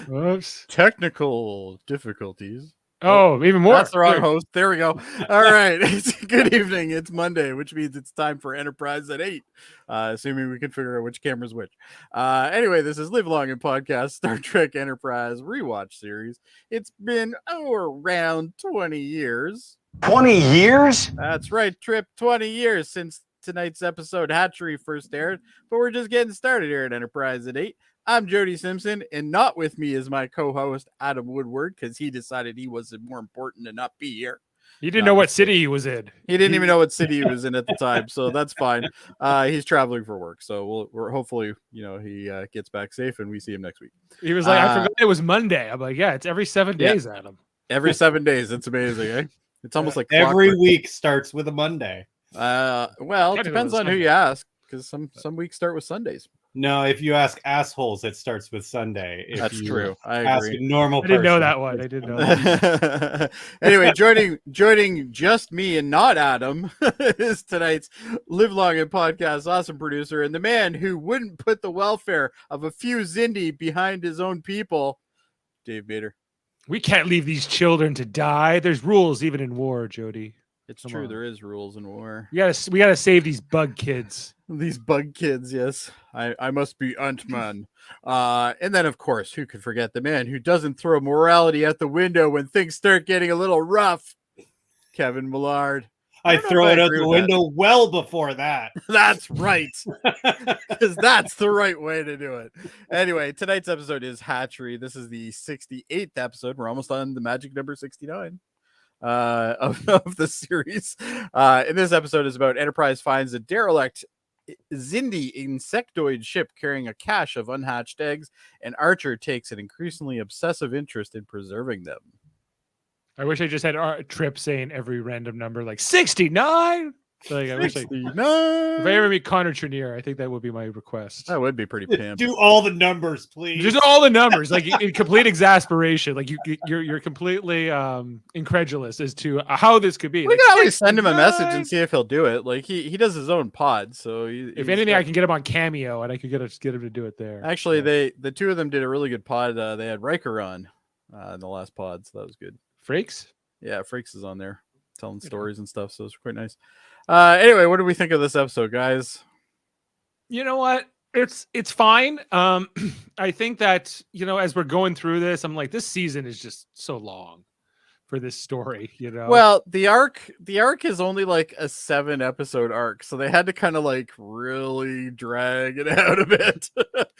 Whoops. Technical difficulties. Oh, even more. That's the wrong host. There we go. All right. Good evening. It's Monday, which means it's time for Enterprise at 8, assuming we can figure out which camera's which. Anyway, this is Live Long and Podcast Star Trek Enterprise rewatch series. It's been around 20 years. 20 years? That's right, Trip. 20 years since tonight's episode Hatchery first aired, but we're just getting started here at Enterprise at 8. I'm Jody Simpson, and not with me is my co-host Adam Woodward, because he decided he was more important to not be here. He didn't know what city he was in. He didn't even know what city he was in at the time, so that's fine. He's traveling for work, so we're hopefully, he gets back safe, and we see him next week. He was like, I forgot it was Monday. I'm like, yeah, it's every 7 days, Adam. Every 7 days. It's amazing, eh? It's almost like every clockwork. week starts with a Monday. Well, it depends on who you ask, because some weeks start with Sundays. No, if you ask assholes, it starts with Sunday. If That's you true. I ask agree. a normal I didn't know person, that one. I didn't know that. Anyway, joining just me and not Adam is tonight's Live Long and Podcast awesome producer and the man who wouldn't put the welfare of a few Xindi behind his own people, Dave Bader. We can't leave these children to die. There's rules even in war, Jody. It's true. There is rules in war. We gotta save these bug kids. These bug kids, yes. I must be Ant-Man. And then, of course, who could forget the man who doesn't throw morality out the window when things start getting a little rough? Kevin Millard. I throw it out the window well before that. That's right. Because that's the right way to do it. Anyway, tonight's episode is Hatchery. This is the 68th episode. We're almost on the magic number 69. Of the series. And this episode is about Enterprise finds a derelict Xindi insectoid ship carrying a cache of unhatched eggs, and Archer takes an increasingly obsessive interest in preserving them. I wish I just had a Trip saying every random number like 69. Like, I wish 69. If I ever meet Connor Trenier, I think that would be my request. That would be pretty pimp. Do all the numbers, please. Just all the numbers, like in complete exasperation. Like you're completely incredulous as to how this could be. We like, can always send him a message and see if he'll do it. Like he does his own pod, so if anything, I can get him on Cameo, and I could get him to do it there. Actually, the two of them did a really good pod. They had Riker on in the last pod, so that was good. Frakes? Yeah, Frakes is on there telling stories and stuff, so it's quite nice. Anyway, what do we think of this episode, guys? You know what? It's fine. I think that, as we're going through this, I'm like, this season is just so long for this story, Well, the arc is only like a 7-episode arc, so they had to kind of like really drag it out a bit.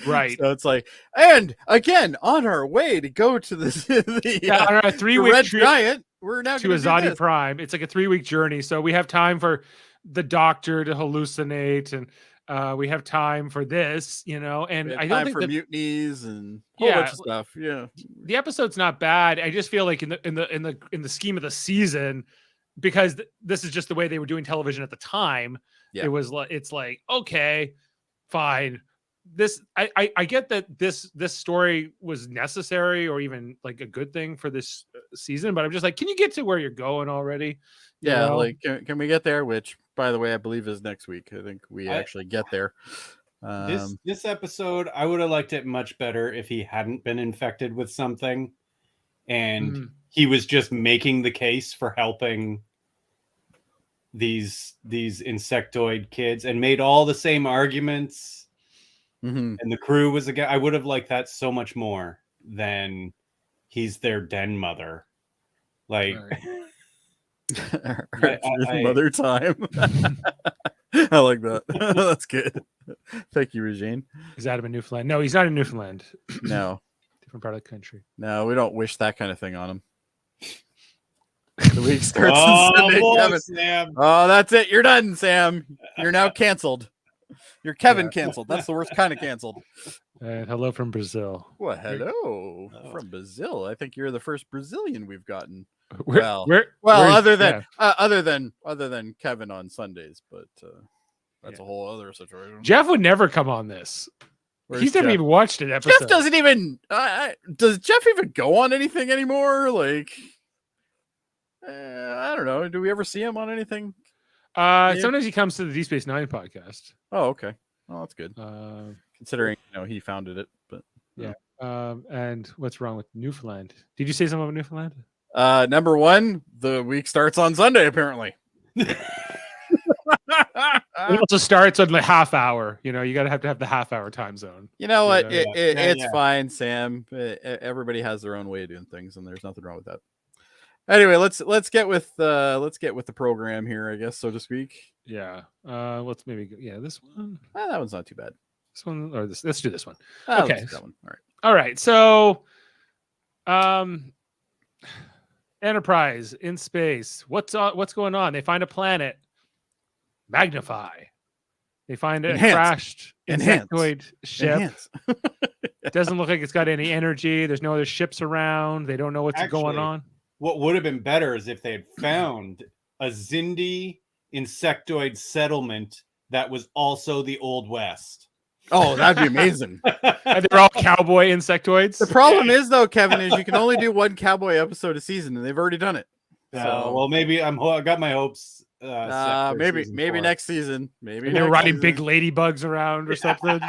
Right. So it's like, and again, on our way to go to on our 3-week Red trip Giant, we're now to Azadi Prime. It's like a 3-week journey, so we have time for the doctor to hallucinate, and we have time for this, and I don't think for mutinies and a whole bunch of stuff. Yeah, the episode's not bad. I just feel like in the scheme of the season, because this is just the way they were doing television at the time. Yeah. It's like, okay, fine. I get that this story was necessary or even like a good thing for this season, but I'm just like, can you get to where you're going already? Yeah, like can we get there? Which, by the way, I believe is next week. I think we actually get there. This episode, I would have liked it much better if he hadn't been infected with something, and he was just making the case for helping these insectoid kids and made all the same arguments. And the crew was again. I would have liked that so much more than he's their den mother. Like, mother time. I like that. That's good. Thank you, Regine. Is Adam in Newfoundland? No, he's not in Newfoundland. No, different part of the country. No, we don't wish that kind of thing on him. The week starts on Sunday, Kevin. Sam. Oh, that's it. You're done, Sam. You're now canceled. You're Kevin canceled. That's the worst kind of canceled. Hello from Brazil. Well, hello from Brazil. I think you're the first Brazilian we've gotten. Other than Kevin on Sundays, but that's a whole other situation. Jeff would never come on this. He's never even watched an episode. Jeff doesn't even. Does Jeff even go on anything anymore? Like, I don't know. Do we ever see him on anything? Sometimes he comes to the Deep Space Nine podcast. Oh, okay. Oh, that's good. considering he founded it. But yeah. And what's wrong with Newfoundland? Did you say something about Newfoundland? Number one, the week starts on Sunday, apparently. It also starts on the half hour. You gotta have to have the half hour time zone. You know what? It's fine, Sam. Everybody has their own way of doing things, and there's nothing wrong with that. Anyway, let's get with the program here, I guess, so to speak. Yeah. Let's maybe this one. That one's not too bad. This one or this. Let's do this one. Okay. Okay. That one. All right. All right. So, Enterprise in space. What's going on? They find a planet. Magnify. They find a crashed insectoid ship. It doesn't look like it's got any energy. There's no other ships around. They don't know what's going on. What would have been better is if they had found a Xindi insectoid settlement that was also the Old West. Oh, that'd be amazing. And they're all cowboy insectoids. The problem is, though, Kevin, is you can only do one cowboy episode a season, and they've already done it. So, well, maybe I got my hopes. Maybe next season. Maybe they're riding big ladybugs around or something.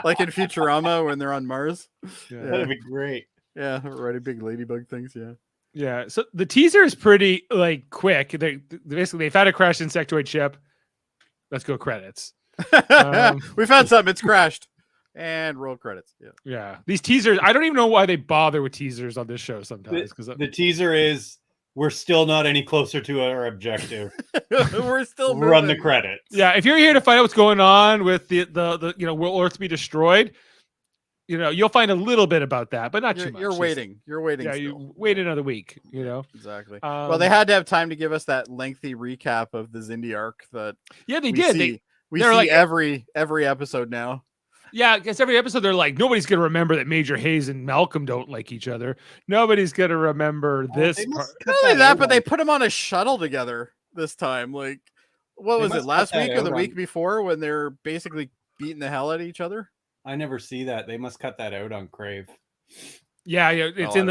Like in Futurama when they're on Mars. Yeah. That'd be great. Yeah, riding big ladybug things. Yeah. Yeah. So the teaser is pretty quick. They've had a crashed insectoid ship. Let's go credits. We found something. It's crashed. And roll credits. Yeah. Yeah. These teasers. I don't even know why they bother with teasers on this show sometimes. Because the teaser is. We're still not any closer to our objective. We're still moving. Run the credits. Yeah, if you're here to find out what's going on with the will Earth be destroyed? You'll find a little bit about that, but not too much. You're waiting. Yeah, you wait another week. Exactly. Well, they had to have time to give us that lengthy recap of the Xindi arc. That they did. We see like every episode now. Yeah, because every episode they're like, nobody's going to remember that Major Hayes and Malcolm don't like each other. Nobody's going to remember this part. Not only that, but they put them on a shuttle together this time. Like, what was it, last week or the week before when they're basically beating the hell out of each other? I never see that. They must cut that out on Crave. Yeah, it's in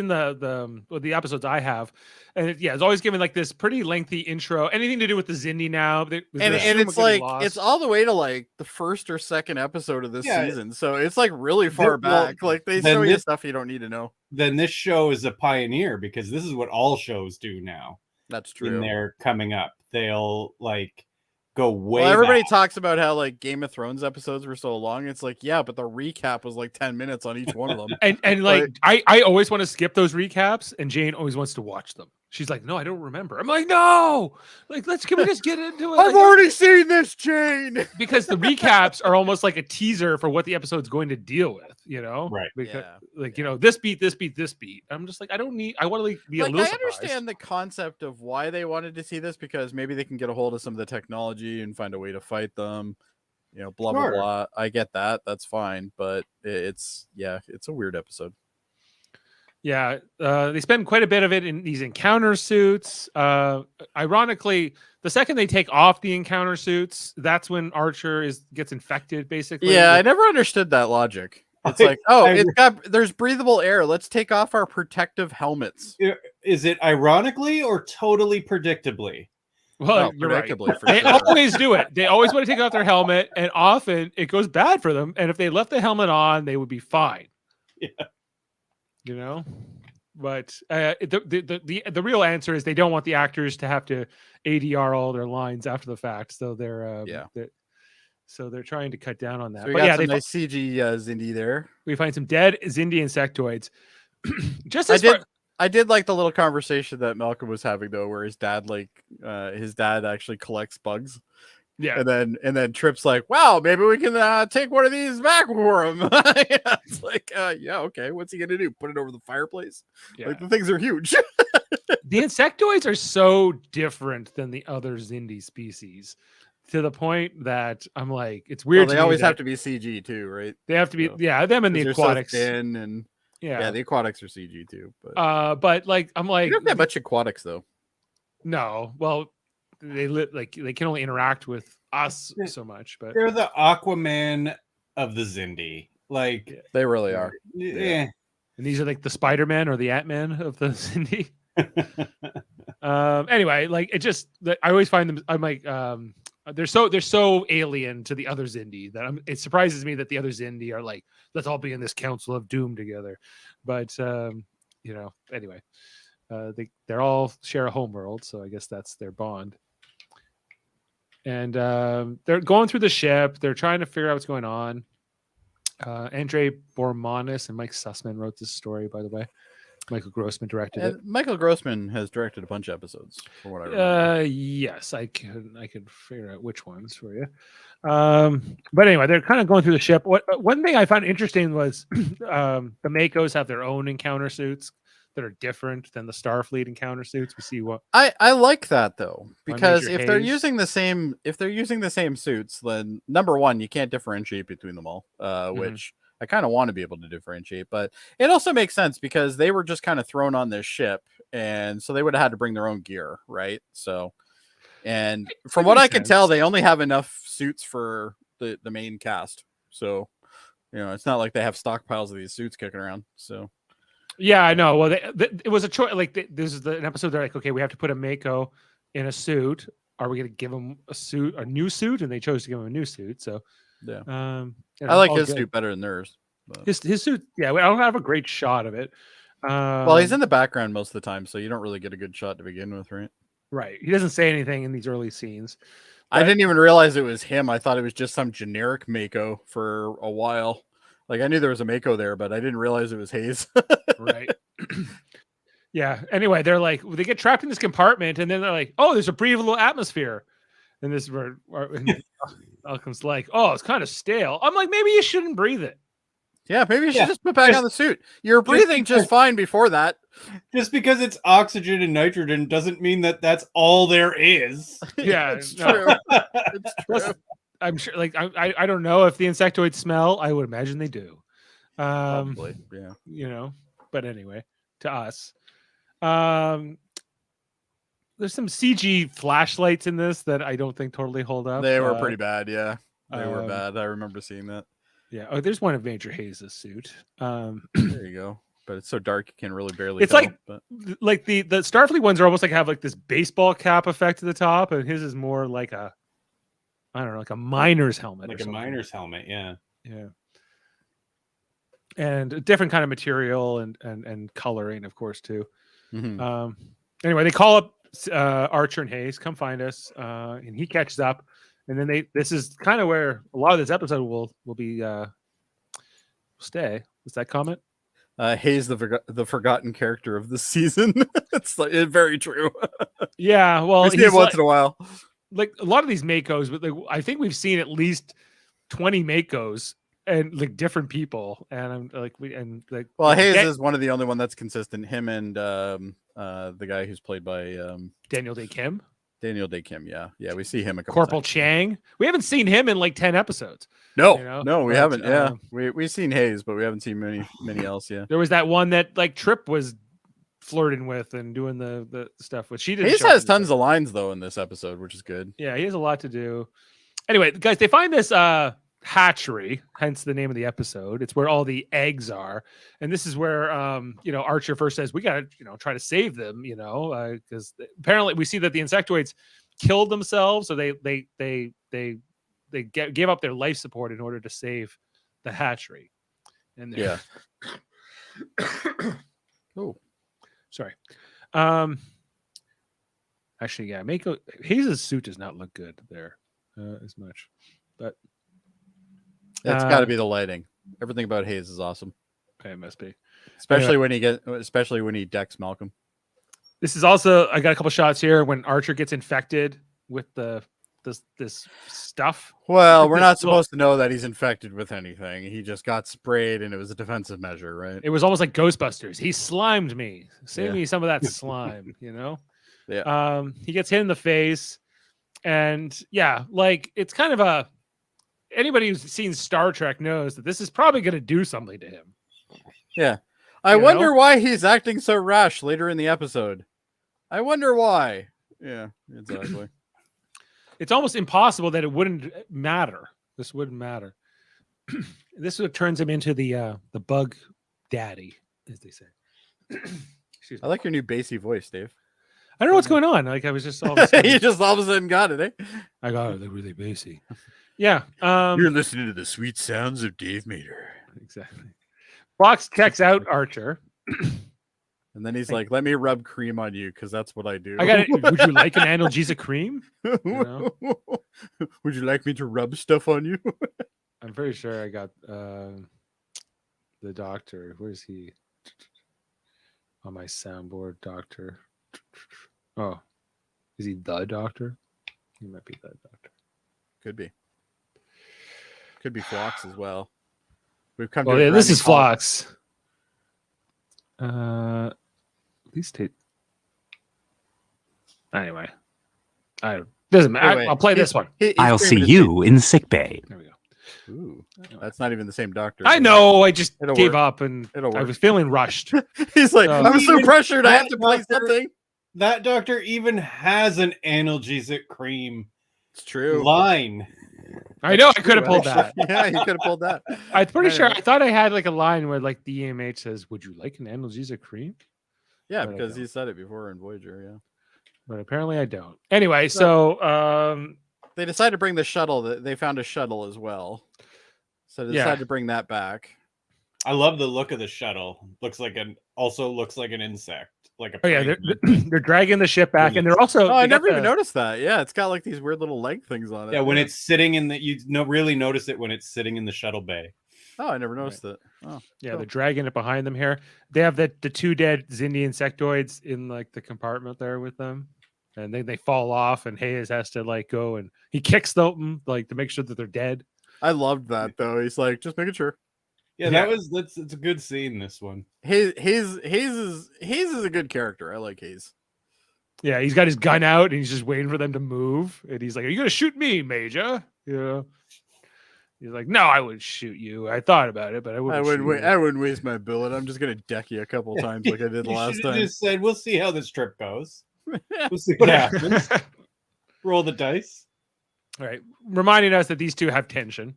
the episodes I have, and it's always given like this pretty lengthy intro. Anything to do with the Xindi now, and it's like it's all the way to like the first or second episode of this season, so it's like really far back. Like they show you stuff you don't need to know. Then this show is a pioneer because this is what all shows do now. That's true. When they're coming up, they'll like go way. Well, everybody back. talks about how like Game of Thrones episodes were so long. It's like, yeah, but the recap was like 10 minutes on each one of them. and like I always want to skip those recaps, and Jane always wants to watch them. She's like, no, I don't remember. I'm like, no, like can we just get into it? I've already seen this, Jane. Because the recaps are almost like a teaser for what the episode's going to deal with, Right. Because this beat. I'm just like, I want to be a little surprised. I understand the concept of why they wanted to see this, because maybe they can get a hold of some of the technology and find a way to fight them. Blah, blah, blah. I get that. That's fine. But it's a weird episode. Yeah, they spend quite a bit of it in these encounter suits. Ironically, the second they take off the encounter suits, that's when Archer gets infected, basically. Yeah, I never understood that logic. It's like, there's breathable air. Let's take off our protective helmets. Is it ironically or totally predictably? Well, you're right. They always do it. They always want to take off their helmet, and often it goes bad for them. And if they left the helmet on, they would be fine. Yeah. But the real answer is they don't want the actors to have to ADR all their lines after the fact. So they're trying to cut down on that. So we got some nice CG Xindi there. We find some dead Xindi insectoids. I did like the little conversation that Malcolm was having though, where his dad actually collects bugs. Yeah, and then Trip's like, wow, maybe we can take one of these back for him. It's like, okay, what's he gonna do? Put it over the fireplace? Yeah. Like the things are huge. The insectoids are so different than the other Xindi species, to the point that I'm like, it's weird. Well, they always have to be CG too, right? They have to be, them and the aquatics. So thin and the aquatics are CG too. But like, I'm like, you don't have much aquatics though. No, well. They can only interact with us so much, but they're the Aquaman of the Xindi. Like they really are. Yeah. And these are like the Spider-Man or the Ant-Man of the Xindi. Anyway, like it just I always find them. I'm like They're so alien to the other Xindi that it surprises me that the other Xindi are like, let's all be in this Council of Doom together. But anyway, they're all share a homeworld, so I guess that's their bond. And they're going through the ship. They're trying to figure out what's going on. Andre Bormanis and Mike Sussman wrote this story, by the way. Michael Grossman directed it. Michael Grossman has directed a bunch of episodes, from what I remember. Yes, I can figure out which ones for you. But anyway, they're kind of going through the ship. One thing I found interesting was the Makos have their own encounter suits that are different than the Starfleet encounter suits. We see what I like that though, because if they're Hayes. using the same suits, then number one, you can't differentiate between them all, which I kind of want to be able to differentiate, but it also makes sense because they were just kind of thrown on this ship, and so they would have had to bring their own gear, right? So, and from what I can tell, they only have enough suits for the main cast. So, it's not like they have stockpiles of these suits kicking around. So, yeah, I know. Well, it was a choice. Like this is an episode. They're like, okay, we have to put a Mako in a suit. Are we going to give him a new suit? And they chose to give him a new suit. So. Yeah, I like his suit better than theirs. But. His suit, yeah, I don't have a great shot of it. Well, he's in the background most of the time, so you don't really get a good shot to begin with, right? Right. He doesn't say anything in these early scenes. But I didn't even realize it was him. I thought it was just some generic Mako for a while. Like I knew there was a Mako there, but I didn't realize it was Hayes. Right. Yeah. Anyway, they're like, they get trapped in this compartment, and then they're like, oh, there's a breathable atmosphere. And this is where Malcolm's like, oh, it's kind of stale. I'm like, maybe you shouldn't breathe it. Yeah, maybe you should just put back on the suit. You're breathing just fine before that. Just because it's oxygen and nitrogen doesn't mean that that's all there is. Yeah, it's true. It's true. Plus, I'm sure, like, I don't know if the insectoids smell. I would imagine they do. Probably, yeah. But anyway, to us. There's some CG flashlights in this that I don't think totally hold up. They were pretty bad, yeah. They were bad. I remember seeing that. Yeah. Oh, there's one of Major Hayes' suit. There you go. But it's so dark you can really barely it's tell. Like the Starfleet ones are almost like have like this baseball cap effect at the top, and his is more like a miner's helmet. Like a miner's helmet, yeah. Yeah. And a different kind of material and coloring, of course, too. Mm-hmm. Anyway, they call up Archer and Hayes, come find us, and he catches up, and then this is kind of where a lot of this episode will be stay. Was that comment? Hayes, the forgotten character of the season. It's very true. Yeah, well, we see him once in a while. Like a lot of these Makos, but like, I think we've seen at least 20 Makos and like different people, and Hayes is one of the only one that's consistent. Him and the guy who's played by Daniel Day Kim. Yeah, we see him a couple Corporal times. Chang. We haven't seen him in like 10 episodes. No, we haven't. Yeah, we've seen Hayes, but we haven't seen many else. Yeah, there was that one that like Trip was flirting with and doing the stuff with. She didn't. Hayes has tons of lines though in this episode, which is good. Yeah, he has a lot to do. Anyway, guys, they find this hatchery, hence the name of the episode. It's where all the eggs are, and this is where Archer first says we gotta try to save them, because apparently we see that the insectoids killed themselves, so they gave up their life support in order to save the hatchery. And yeah. Oh, sorry. Actually, yeah, Mako Hayes' suit does not look good there as much, but. It's got to be the lighting. Everything about Hayes is awesome. Okay, it must be. Especially when he decks Malcolm. This is also, I got a couple shots here when Archer gets infected with this stuff. Well, we're not supposed to know that he's infected with anything. He just got sprayed and it was a defensive measure, right? It was almost like Ghostbusters. He slimed me. Save me some of that slime, Yeah. He gets hit in the face, and yeah, like it's kind of anybody who's seen Star Trek knows that this is probably going to do something to him. Yeah. I wonder why he's acting so rash later in the episode. I wonder why. Yeah, exactly. It's almost impossible that it wouldn't matter. This wouldn't matter. This is what turns him into the bug daddy, as they say. I like your new bassy voice, Dave. I don't know what's going on. Like I was just all of a sudden, You just all of a sudden got it, eh? I got it. They're really bassy. Yeah. You're listening to the sweet sounds of Dave Mater. Exactly. Fox checks out Archer. And then he's like, let me rub cream on you because that's what I do. I got it. Would you like an analgesic cream? You know? Would you like me to rub stuff on you? I'm pretty sure I got the doctor. Where's he? On my soundboard, doctor. Oh, is he the doctor? He might be the doctor. Could be. Could be Phlox as well. We've come. Oh to yeah, this is Phlox. At least take. Anyway, doesn't matter. Anyway, I'll play this one. I'll see you in sickbay. There we go. Ooh, that's not even the same doctor. I know. I just It'll gave work. up, and It'll I work. was feeling rushed. He's like, So- I'm so pressured. I have to play Doctor- something. That doctor even has an analgesic cream It's true. line. I know. I could have pulled that. Yeah, you could have pulled that. I'm pretty sure. Anyway. I thought I had like a line where like the EMH says, "Would you like an analgesic cream?" Yeah, But I because don't. he said it before in Voyager. Yeah. But apparently I don't. Anyway, so They decided to bring the shuttle. They found a shuttle as well, so they Yeah. decided to bring that back. I love the look of the shuttle. Looks like an insect. Like a oh yeah, praying they're dragging the ship back, and they're also. Oh, I they got never even the- noticed that. Yeah, it's got like these weird little leg things on it. Yeah, when it's sitting in the really notice it when it's sitting in the shuttle bay. Oh, I never noticed it. Oh, Yeah, cool. they're dragging it behind them here. They have the two dead Xindi insectoids in like the compartment there with them, and they fall off, and Hayes has to like go and he kicks them like to make sure that they're dead. I loved that though. He's like, just making sure. Yeah, that's a good scene. This one. Hayes is a good character. I like Hayes. Yeah, he's got his gun out and he's just waiting for them to move, and he's like, "Are you gonna shoot me, Major?" You know. He's like, "No, I wouldn't shoot you. I thought about it, but I wouldn't." I wouldn't waste my bullet. I'm just gonna deck you a couple times like I did You last should've time. just said, "We'll see how this trip goes. We'll see what Yeah. happens. Roll the dice." All right, reminding us that these two have tension.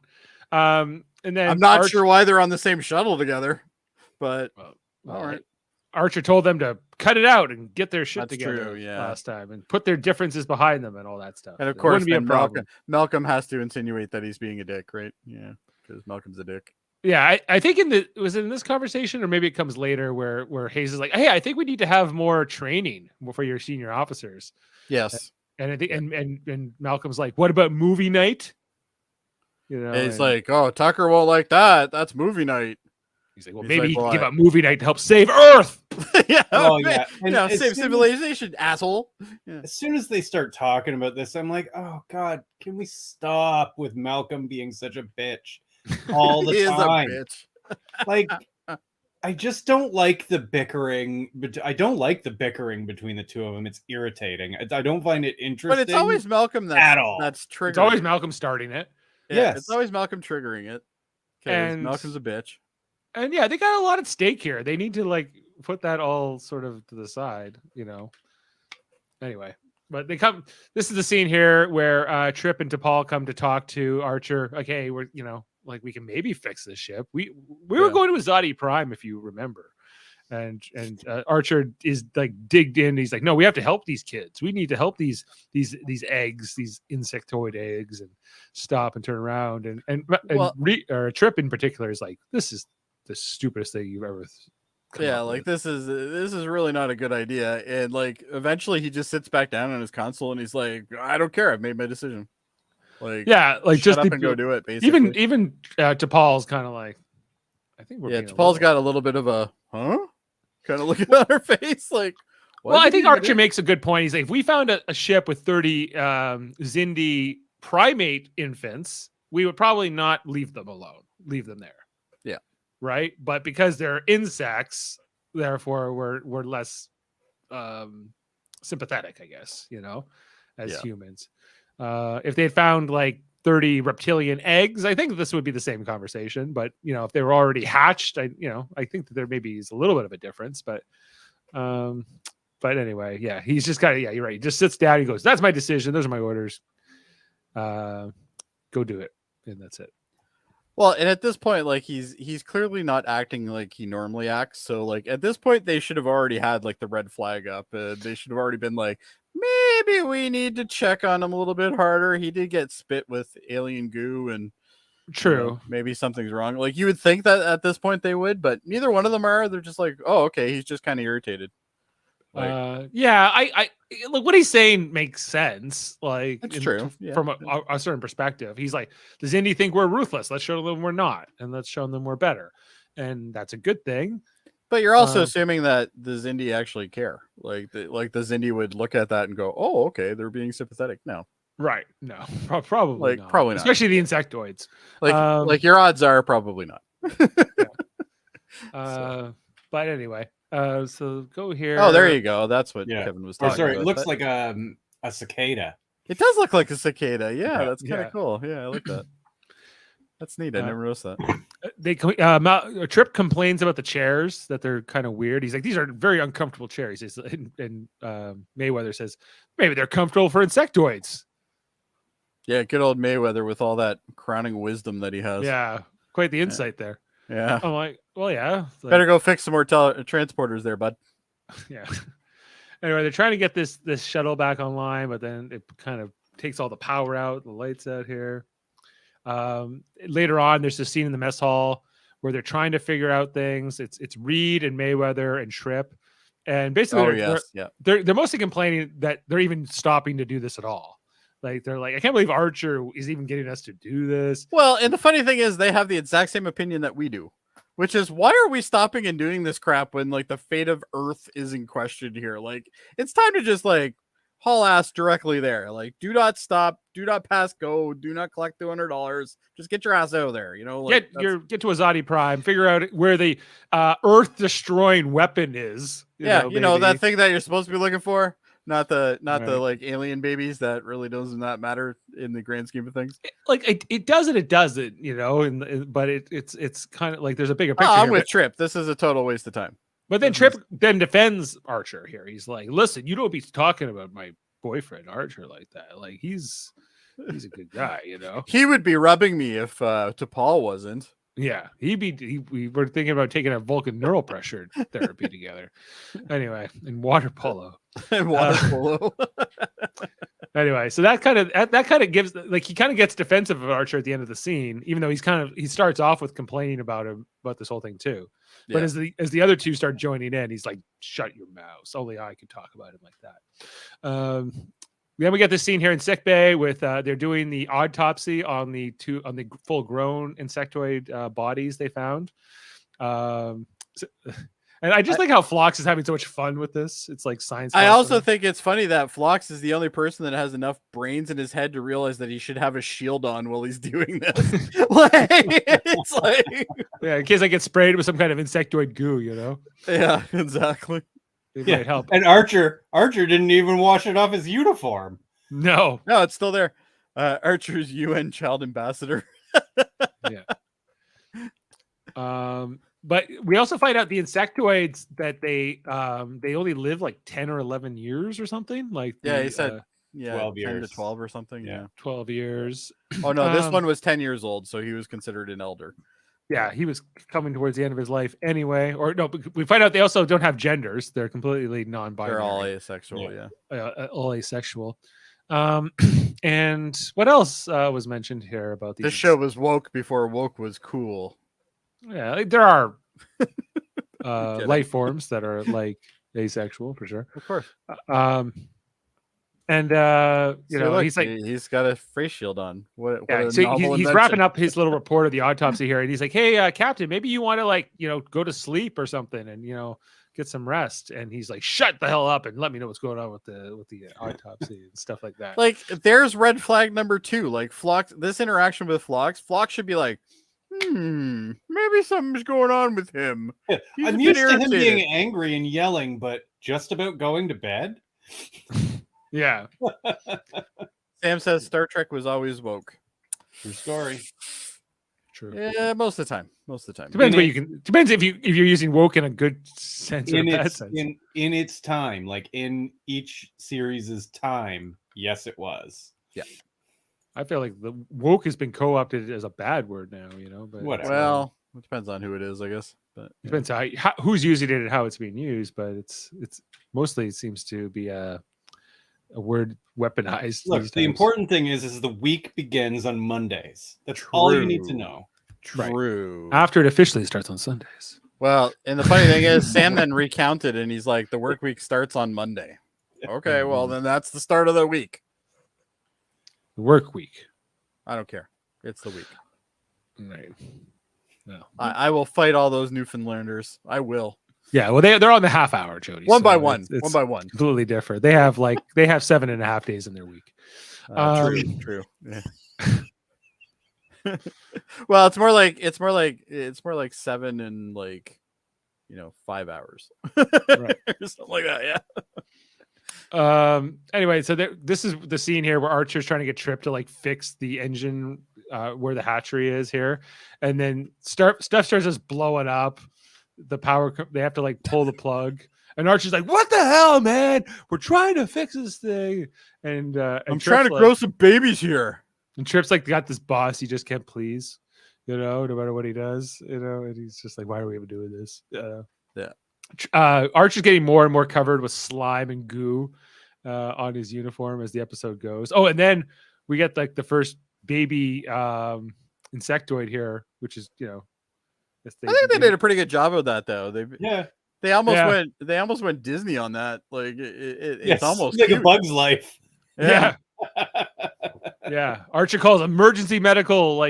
And then I'm not sure why they're on the same shuttle together, but all right. Archer told them to cut it out and get their shit That's together true, yeah. last time and put their differences behind them and all that stuff. And of It course, wouldn't be a then problem. Malcolm has to insinuate that he's being a dick, right? Yeah, because Malcolm's a dick. Yeah, I think was it in this conversation or maybe it comes later where Hayes is like, "Hey, I think we need to have more training for your senior officers." Yes, And I think and Malcolm's like, "What about movie night?" You know, and he's and like, "Oh, Tucker won't like that. That's movie night." he's like, "Well, he's maybe like, he can "Well, give I- up movie night to help save Earth." Yeah, Oh, yeah. And yeah, as save soon- civilization, asshole. Yeah. As soon as they start talking about this, I'm like, "Oh God, can we stop with Malcolm being such a bitch all the He is a time?" bitch. Like, I just don't like the bickering. But I don't like the bickering between the two of them. It's irritating. I don't find it interesting. But it's always Malcolm at all. that's triggering. It's always Malcolm starting it. Yeah, Yes. it's always Malcolm triggering it. Because And- Malcolm's a bitch. And yeah, they got a lot at stake here. They need to like put that all sort of to the side, you know. Anyway, but they come. This is the scene here where Trip and T'Pol come to talk to Archer. Like, hey, we're like we can maybe fix this ship. We were Yeah. going to Azadi Prime if you remember, and Archer is like digged in. He's like, no, we have to help these kids. We need to help these eggs, these insectoid eggs, and stop and turn around. And Trip in particular is like, this is the stupidest thing you've ever. Yeah, like this is really not a good idea. And like eventually he just sits back down on his console and he's like, I don't care, I've made my decision. Like, Yeah, like shut just up and go do it. Basically, even T'Pol's kind of like, I think we're yeah, being a T'Pol's little- got a little bit of a kind of looking on her face, like. what Well, I did think you Archer do? makes a good point. He's like, if we found a ship with 30 Xindi primate infants, we would probably not leave them alone, leave them there. Yeah. Right. But because they're insects, therefore we're less sympathetic, I guess, as Yeah. humans. If they had found like 30 reptilian eggs, I think this would be the same conversation. But if they were already hatched, I think that there maybe is a little bit of a difference. But anyway, yeah, he's just got you're right. He just sits down. He goes, "That's my decision. Those are my orders. Go do it," and that's it. Well, and at this point, like he's clearly not acting like he normally acts. So like at this point, they should have already had like the red flag up. They should have already been like, maybe we need to check on him a little bit harder. He did get spit with alien goo, and True. maybe something's wrong. Like you would think that at this point they would, but neither one of them are. They're just like, oh, okay, he's just kind of irritated. Like, I look, what he's saying makes sense. Like it's true from a certain perspective. He's like, does Xindi think we're ruthless? Let's show them we're not, and let's show them we're better, and that's a good thing. But you're also assuming that the Xindi actually care. Like the Xindi would look at that and go, oh, okay, they're being sympathetic. No, right? No, probably not. Probably not. Especially the insectoids. Like your odds are probably not. But anyway. So go here. Oh, there you go. That's what Kevin was talking about. It looks like a cicada. It does look like a cicada. Yeah, that's kind of cool. Yeah, I like that. That's neat. I never noticed that. Trip complains about the chairs, that they're kind of weird. He's like, these are very uncomfortable chairs. And Mayweather says, maybe they're comfortable for insectoids. Yeah, good old Mayweather with all that crowning wisdom that he has. Yeah, quite the insight there. Yeah. I'm like, well, yeah. Better go fix some more transporters there, bud. Yeah. Anyway, they're trying to get this shuttle back online, but then it kind of takes all the power out, the lights out here. Later on, there's a scene in the mess hall where they're trying to figure out things. It's Reed and Mayweather and Tripp, and basically they're mostly complaining that they're even stopping to do this at all. Like they're like, I can't believe Archer is even getting us to do this. Well, and the funny thing is they have the exact same opinion that we do, which is, why are we stopping and doing this crap when like the fate of Earth is in question here? Like, it's time to just like haul ass directly there. Like, do not stop, do not pass go, do not collect $200. Just get your ass out of there. You know, like, get to Azadi Prime, figure out where the Earth destroying weapon is. You know that thing that you're supposed to be looking for. Not the like alien babies that really does not matter in the grand scheme of things. It does it doesn't, you know, but it's kind of like there's a bigger picture. I'm with Tripp. This is a total waste of time. But then Tripp then defends Archer here. He's like, listen, you don't be talking about my boyfriend Archer like that. Like he's a good guy, you know. He would be rubbing me if T'Pol wasn't. Yeah, we were thinking about taking a Vulcan neural pressure therapy together. Anyway, in water polo. Anyway, so that kind of gives, like, he kind of gets defensive of Archer at the end of the scene, even though he starts off with complaining about this whole thing too. But as the other two start joining in, he's like, shut your mouth. Only I can talk about him like that. Then we get this scene here in sickbay with they're doing the autopsy on the full-grown insectoid bodies they found. And I just like how Phlox is having so much fun with this. It's like science. I also think it's funny that Phlox is the only person that has enough brains in his head to realize that he should have a shield on while he's doing this. It's like, yeah, in case I get sprayed with some kind of insectoid goo, you know? Yeah, exactly. It might help. And Archer didn't even wash it off his uniform. No, it's still there. Archer's UN child ambassador. Yeah. But we also find out the insectoids that they only live like 10 or 11 years or something. Like he said 12 years. 10 to 12 or something. Yeah. 12 years. Oh no, this one was 10 years old, so he was considered an elder. Yeah, he was coming towards the end of his life anyway. Or no, we find out they also don't have genders. They're completely non-binary. They're all asexual, all asexual. And what else was mentioned here about these? This show was woke before woke was cool. Yeah, there are life forms that are like asexual for sure. Of course. And he's like, he's got a face shield on. He's wrapping up his little report of the autopsy here, and he's like, "Hey, Captain, maybe you want to go to sleep or something, and get some rest." And he's like, "Shut the hell up and let me know what's going on with the autopsy and stuff like that." Like, there's red flag number 2. Like Phlox, this interaction with Phlox should be like, maybe something's going on with him. I'm used to him being angry and yelling, but just about going to bed. Yeah. Sam says Star Trek was always woke. True story. True. Yeah, most of the time. Depends if you're using woke in a good sense or a bad sense. In its time, like in each series' time, yes, it was. Yeah. I feel like the woke has been co-opted as a bad word now, but Whatever. Well, it depends on who it is, I guess. But depends how who's using it and how it's being used, but it's mostly it seems to be a word weaponized. Look, the important thing is the week begins on Mondays. That's all you need to know. True. After it officially starts on Sundays. Well, and the funny thing is, Sam then recounted, and he's like, "The work week starts on Monday." Okay, well then that's the start of the week. The work week. I don't care. It's the week. Right. No. I will fight all those Newfoundlanders. I will. Yeah, well, they're on the half hour, Jody. One so by one. It's one by one. completely different. They have 7.5 days in their week. True. Yeah. Well, it's more like 7 and 5 hours. Right. Or something like that. Yeah. Anyway, so this is the scene here where Archer's trying to get Trip to fix the engine where the hatchery is here, and then stuff starts just blowing up. The power they have to pull the plug, and Archer's like, "What the hell, man? We're trying to fix this thing." And I'm trying to grow some babies here. And Trip's got this boss he just can't please, no matter what he does, and he's just like, "Why are we even doing this?" Yeah. Archer's getting more and more covered with slime and goo on his uniform as the episode goes. Oh, and then we get the first baby insectoid here, which is I think they did a pretty good job of that, though. They almost went Disney on that. It's almost like cute. A Bug's Life. Yeah. Yeah. Archer calls medical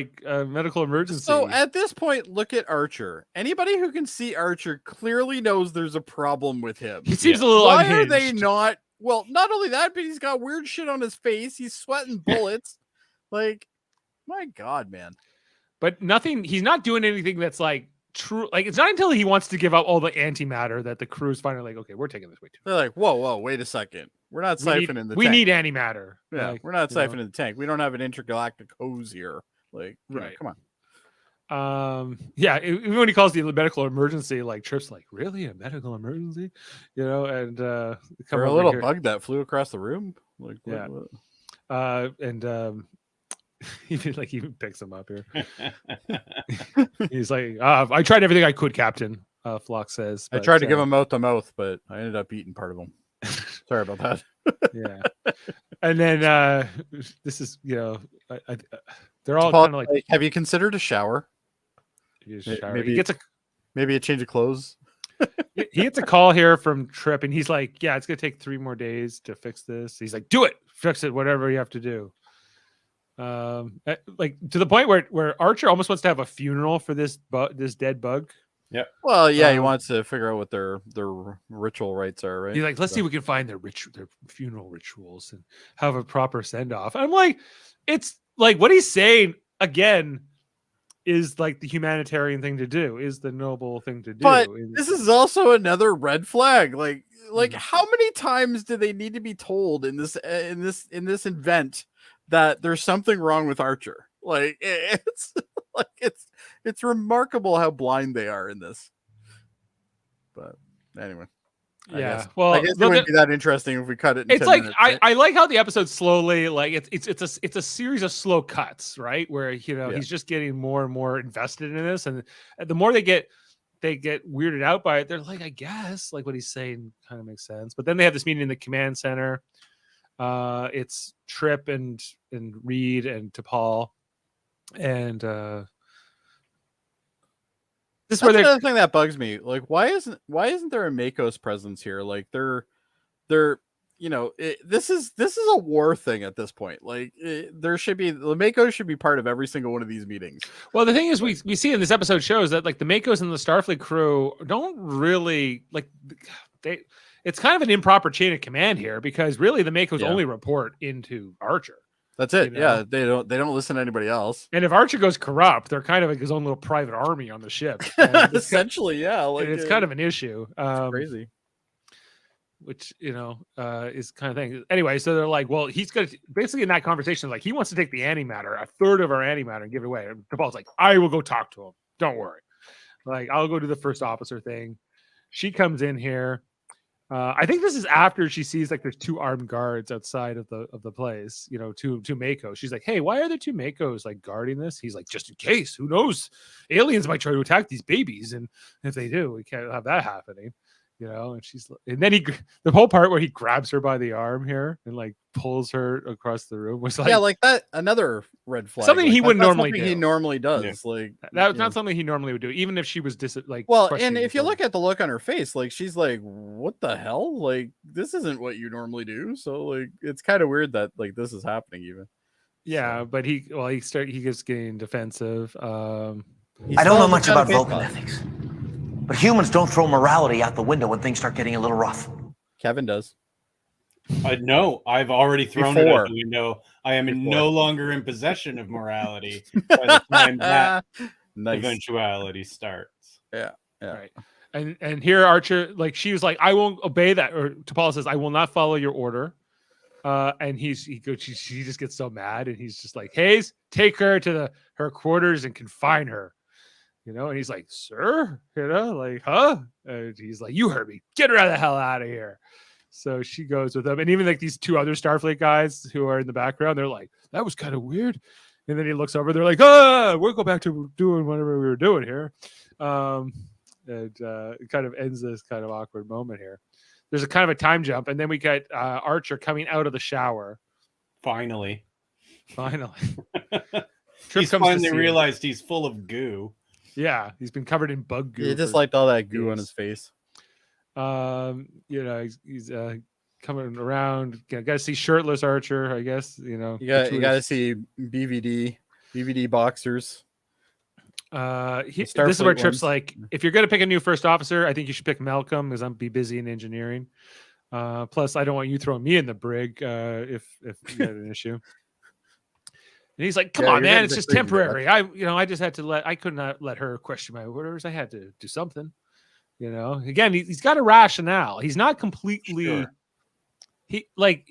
emergency. So at this point, look at Archer. Anybody who can see Archer clearly knows there's a problem with him. He seems a little Why unhinged. are they not? Well, not only that, but he's got weird shit on his face. He's sweating bullets. My God, man. But he's not doing anything that's true. It's not until he wants to give up all the antimatter that the crew's finally okay, we're taking this way too far. They're like, whoa, wait a second. We're not siphoning the tank. We need antimatter. Yeah, we're not siphoning the tank. We don't have an intergalactic hose here. Right. Come on. Yeah, even when he calls the medical emergency, Trip's really a medical emergency? And Or a little bug that flew across the room. What? Even picks him up here. He's like, I tried everything I could, Captain. Flock says. I tried to give him mouth to mouth, but I ended up eating part of him. Sorry about that. Yeah. And then this is, they're all kind of have you considered a shower? Maybe he gets maybe a change of clothes. He gets a call here from Trip, and he's like, "Yeah, it's gonna take 3 more days to fix this." He's like, "Do it, fix it, whatever you have to do." To the point where Archer almost wants to have a funeral for this dead bug. Yeah. Well, yeah, he wants to figure out what their ritual rites are, right? He's like, let's see if we can find their funeral rituals and have a proper send off. I'm like, it's what he's saying again is the humanitarian thing to do, is the noble thing to do. But this is also another red flag. How many times do they need to be told in this event that there's something wrong with Archer? It's remarkable how blind they are in this. But anyway, I guess it wouldn't be that interesting if we cut it. In 10 minutes, right? I like how the episode slowly it's a series of slow cuts, right? Where he's just getting more and more invested in this, and the more they get weirded out by it. They're like, I guess what he's saying kind of makes sense. But then they have this meeting in the command center. It's Trip and Reed and T'Pol, and this is where the other thing that bugs me. Why isn't there a Mako's presence here? This is a war thing at this point. There should be the Makos should be part of every single one of these meetings. Well, the thing is, we see in this episode shows that the Makos and the Starfleet crew don't really it's kind of an improper chain of command here, because really the Makos only report into Archer. That's it. Yeah, they don't listen to anybody else. And if Archer goes corrupt, they're kind of his own little private army on the ship. Essentially, yeah. It's kind of an issue. Crazy. Which is kind of thing. Anyway, so they're like, well, he's gonna basically in that conversation, he wants to take the antimatter, a third of our antimatter, and give it away. And T'Pol's like, I will go talk to him. Don't worry. I'll go do the first officer thing. She comes in here. I think this is after she sees like there's 2 armed guards outside of the place, you know, two Makos. She's like, hey, why are there 2 Makos like guarding this? He's like, just in case, who knows? Aliens might try to attack these babies, and if they do, we can't have that happening, you know. And then the whole part where he grabs her by the arm here and like pulls her across the room was like, yeah, like that. Another red flag. Something like, he wouldn't normally do. do. He normally does. Yeah. Like that's not something he normally would do, even if she was well, and if you look at the look on her face, like she's like, what the hell? Like this isn't what you normally do. So like it's kind of weird that like this is happening even. Yeah, so. But he gets getting defensive. I don't know much about Vulcan ethics, but humans don't throw morality out the window when things start getting a little rough. Kevin does. No, I've already thrown it out the window. I am no longer in possession of morality by the time that eventuality starts. Yeah. Right. And here Archer, like she was like, I won't obey that. Or T'Pol says, I will not follow your order. And she just gets so mad, and he's just like, Hayes, take her to her quarters and confine her. You know, and he's like, sir, you know, like, huh? And he's like, you heard me. Get her the hell out of here. So she goes with him. And even like these 2 other Starfleet guys who are in the background, they're like, that was kind of weird. And then he looks over, they're like, we'll go back to doing whatever we were doing here. It kind of ends this kind of awkward moment here. There's a kind of a time jump, and then we get Archer coming out of the shower. Finally. He's finally realized he's full of goo. Yeah, he's been covered in bug goo. He just liked all that goo on his face. You know, he's coming around. Got to see shirtless Archer, I guess. You know, you got to see BVD boxers. This is where Trip's like, if you're gonna pick a new first officer, I think you should pick Malcolm, because I'm be busy in engineering. Plus, I don't want you throwing me in the brig if you had an issue. And he's like, come on, man, it's just temporary. I just had to I could not let her question my orders. I had to do something. You know, again, he's got a rationale. He's not completely. Sure. He like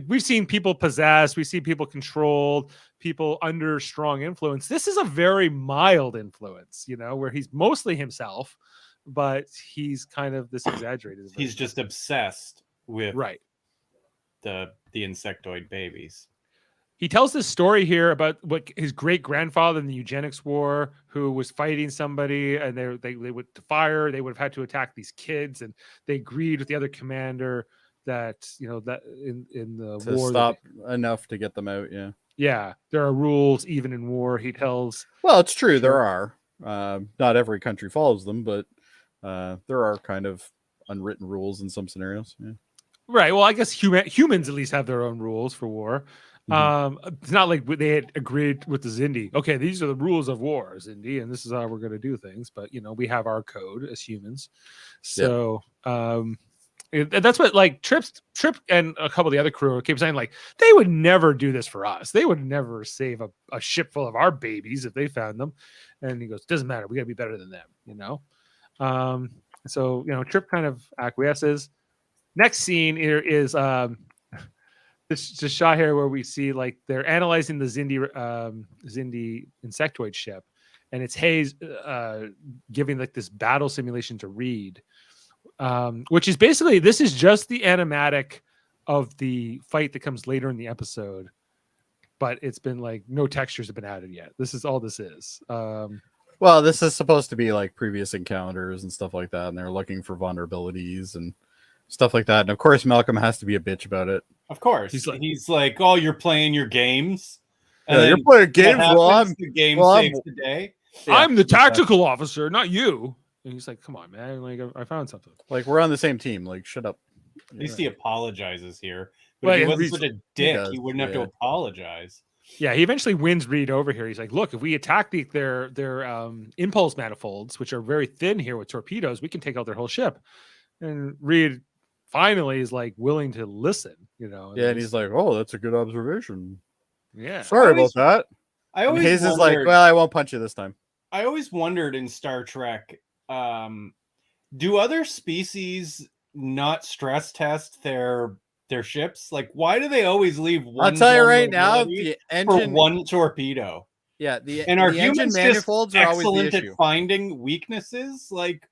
we've seen people possessed, we've seen people controlled, people under strong influence. This is a very mild influence, you know, where he's mostly himself, but he's kind of this exaggerated. He's just obsessed with the insectoid babies. He tells this story here about what his great grandfather in the eugenics war, who was fighting somebody, and they would fire. They would have had to attack these kids, and they agreed with the other commander that, you know, that in the to war stop enough to get them out. Yeah, there are rules even in war. He tells. Well, it's true. There are. Not every country follows them, but there are kind of unwritten rules in some scenarios. Yeah. Right. Well, I guess humans at least have their own rules for war. It's not like they had agreed with the Xindi. Okay, these are the rules of war, Xindi, and this is how we're going to do things. But you know, we have our code as humans. So that's what like Trip and a couple of the other crew keep saying, like, they would never do this for us. They would never save a ship full of our babies if they found them. And he goes, doesn't matter. We got to be better than them, you know. So you know, Trip kind of acquiesces. Next scene here is this shot here where we see like they're analyzing the Xindi insectoid ship, and it's Hayes giving like this battle simulation to Reed, which is basically, this is just the animatic of the fight that comes later in the episode, but it's been like no textures have been added yet. This is all this is. Well, this is supposed to be like previous encounters and stuff like that, and they're looking for vulnerabilities and stuff like that. And of course, Malcolm has to be a bitch about it. Of course, he's like, "Oh, you're playing your games. And you're playing games while the game saves the day. I'm the tactical officer, not you." And he's like, "Come on, man! Like, I found something. Like, we're on the same team. Like, shut up." At least he apologizes here. But if he wasn't such a dick, he wouldn't have to apologize. Yeah, he eventually wins Reed over here. He's like, "Look, if we attack their impulse manifolds, which are very thin here with torpedoes, we can take out their whole ship." And Reed finally is like willing to listen, you know. And he's like, "Oh, that's a good observation. Yeah, sorry about that." Hayes is like, "Well, I won't punch you this time." I always wondered in Star Trek, do other species not stress test their ships? Like, why do they always leave one? I'll tell you right now, the engine for one torpedo. Yeah, and our the engine humans manifolds just are always excellent the at issue. finding weaknesses. Like,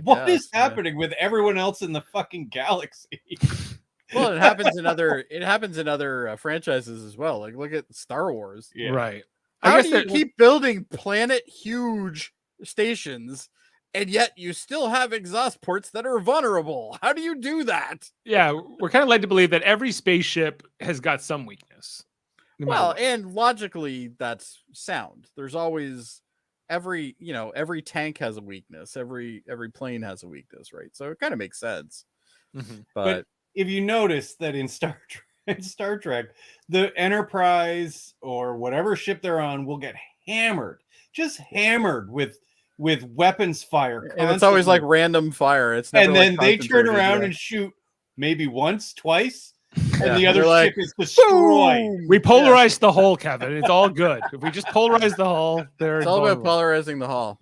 What is happening with everyone else in the fucking galaxy? Well, it happens in other franchises as well. Like look at Star Wars. Yeah. Right. How do you keep building planet huge stations and yet you still have exhaust ports that are vulnerable? How do you do that? Yeah, we're kind of led to believe that every spaceship has got some weakness. Well, and logically that's sound. There's always every tank has a weakness. Every plane has a weakness, right? So it kind of makes sense. Mm-hmm. But if you notice that in Star Trek, the Enterprise or whatever ship they're on will get hammered, just hammered with weapons fire. And it's always like random fire. It's never and then like they turn around and shoot maybe once, twice, and the other ship is destroyed. Boom! We polarized the hull, Kevin. It's all good. If we just polarize the hull, it's all about polarizing the hull.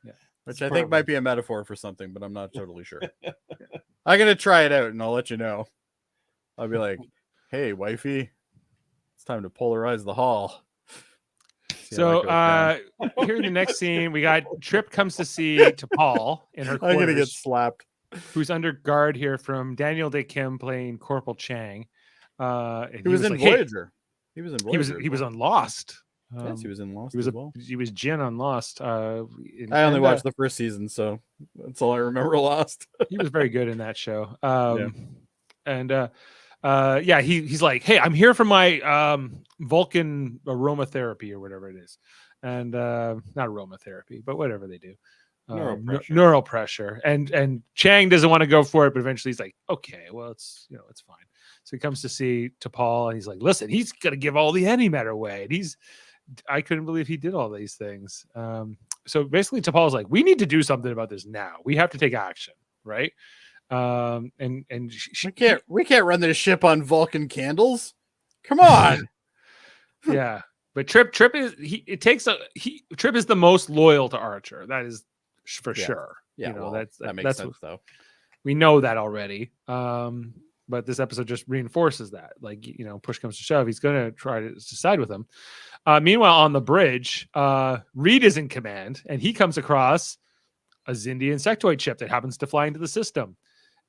Yeah. Which I think might be a metaphor for something, but I'm not totally sure. I'm gonna try it out and I'll let you know. I'll be like, hey, wifey, it's time to polarize the hull. So here in the next scene, we got Trip comes to see T'Pol in her quarters. I'm gonna get slapped. Who's under guard here from Daniel Day Kim playing Corporal Chang. He was in Voyager. He was in Voyager. He was on Lost. Yes, he was in Lost. He was Jin on Lost. I only watched the first season, so that's all I remember. Lost. He was very good in that show. He's like, hey, I'm here for my Vulcan aromatherapy or whatever it is, and not aromatherapy, but whatever they do. Neural pressure. And Chang doesn't want to go for it, but eventually he's like, okay, well, it's fine. So he comes to see T'Pol and he's like, listen, he's gonna give all the antimatter away. And I couldn't believe he did all these things. So basically T'Pol's like, we need to do something about this now. We have to take action, right? We can't run this ship on Vulcan candles. Come on. Yeah. But Trip is Trip is the most loyal to Archer. That is for sure. Yeah, that makes sense though. We know that already. But this episode just reinforces that. Like, push comes to shove, he's going to try to side with him. Meanwhile, on the bridge, Reed is in command, and he comes across a Xindi insectoid ship that happens to fly into the system.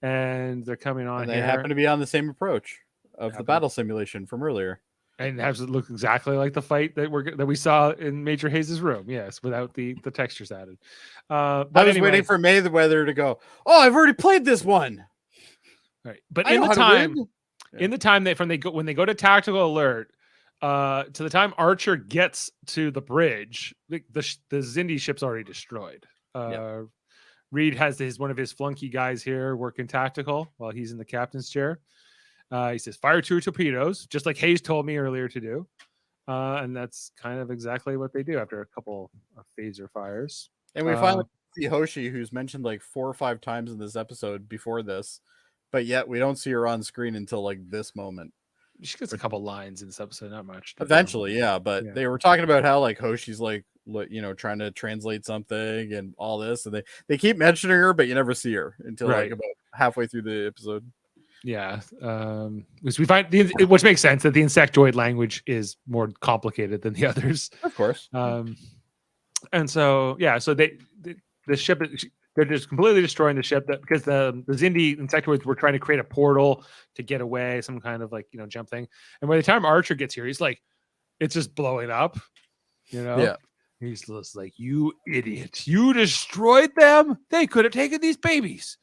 And they're coming on. And they happen to be on the same approach of the battle simulation from earlier. And it has to look exactly like the fight that we saw in Major Hayes' room. Yes, without the textures added. I was waiting for Mayweather to go, oh, I've already played this one. Right. But in the time when they go to tactical alert, to the time Archer gets to the bridge, the Xindi ship's already destroyed. Reed has one of his flunky guys here working tactical while he's in the captain's chair. He says, fire 2 torpedoes, just like Hayes told me earlier to do. And that's kind of exactly what they do after a couple of phaser fires. And we finally see Hoshi, who's mentioned like 4 or 5 times in this episode before this, but yet we don't see her on screen until like this moment. She gets a couple lines in this episode, not much. Eventually, yeah. But they were talking about how like Hoshi's like, trying to translate something and all this, and they keep mentioning her, but you never see her until like about halfway through the episode. Yeah, because we find which makes sense that the insectoid language is more complicated than the others, of course. And so the ship, they're just completely destroying the ship because the Xindi insectoids were trying to create a portal to get away, some kind of jump thing. And by the time Archer gets here, he's like, it's just blowing up, Yeah. He's just like, you idiot, you destroyed them. They could have taken these babies,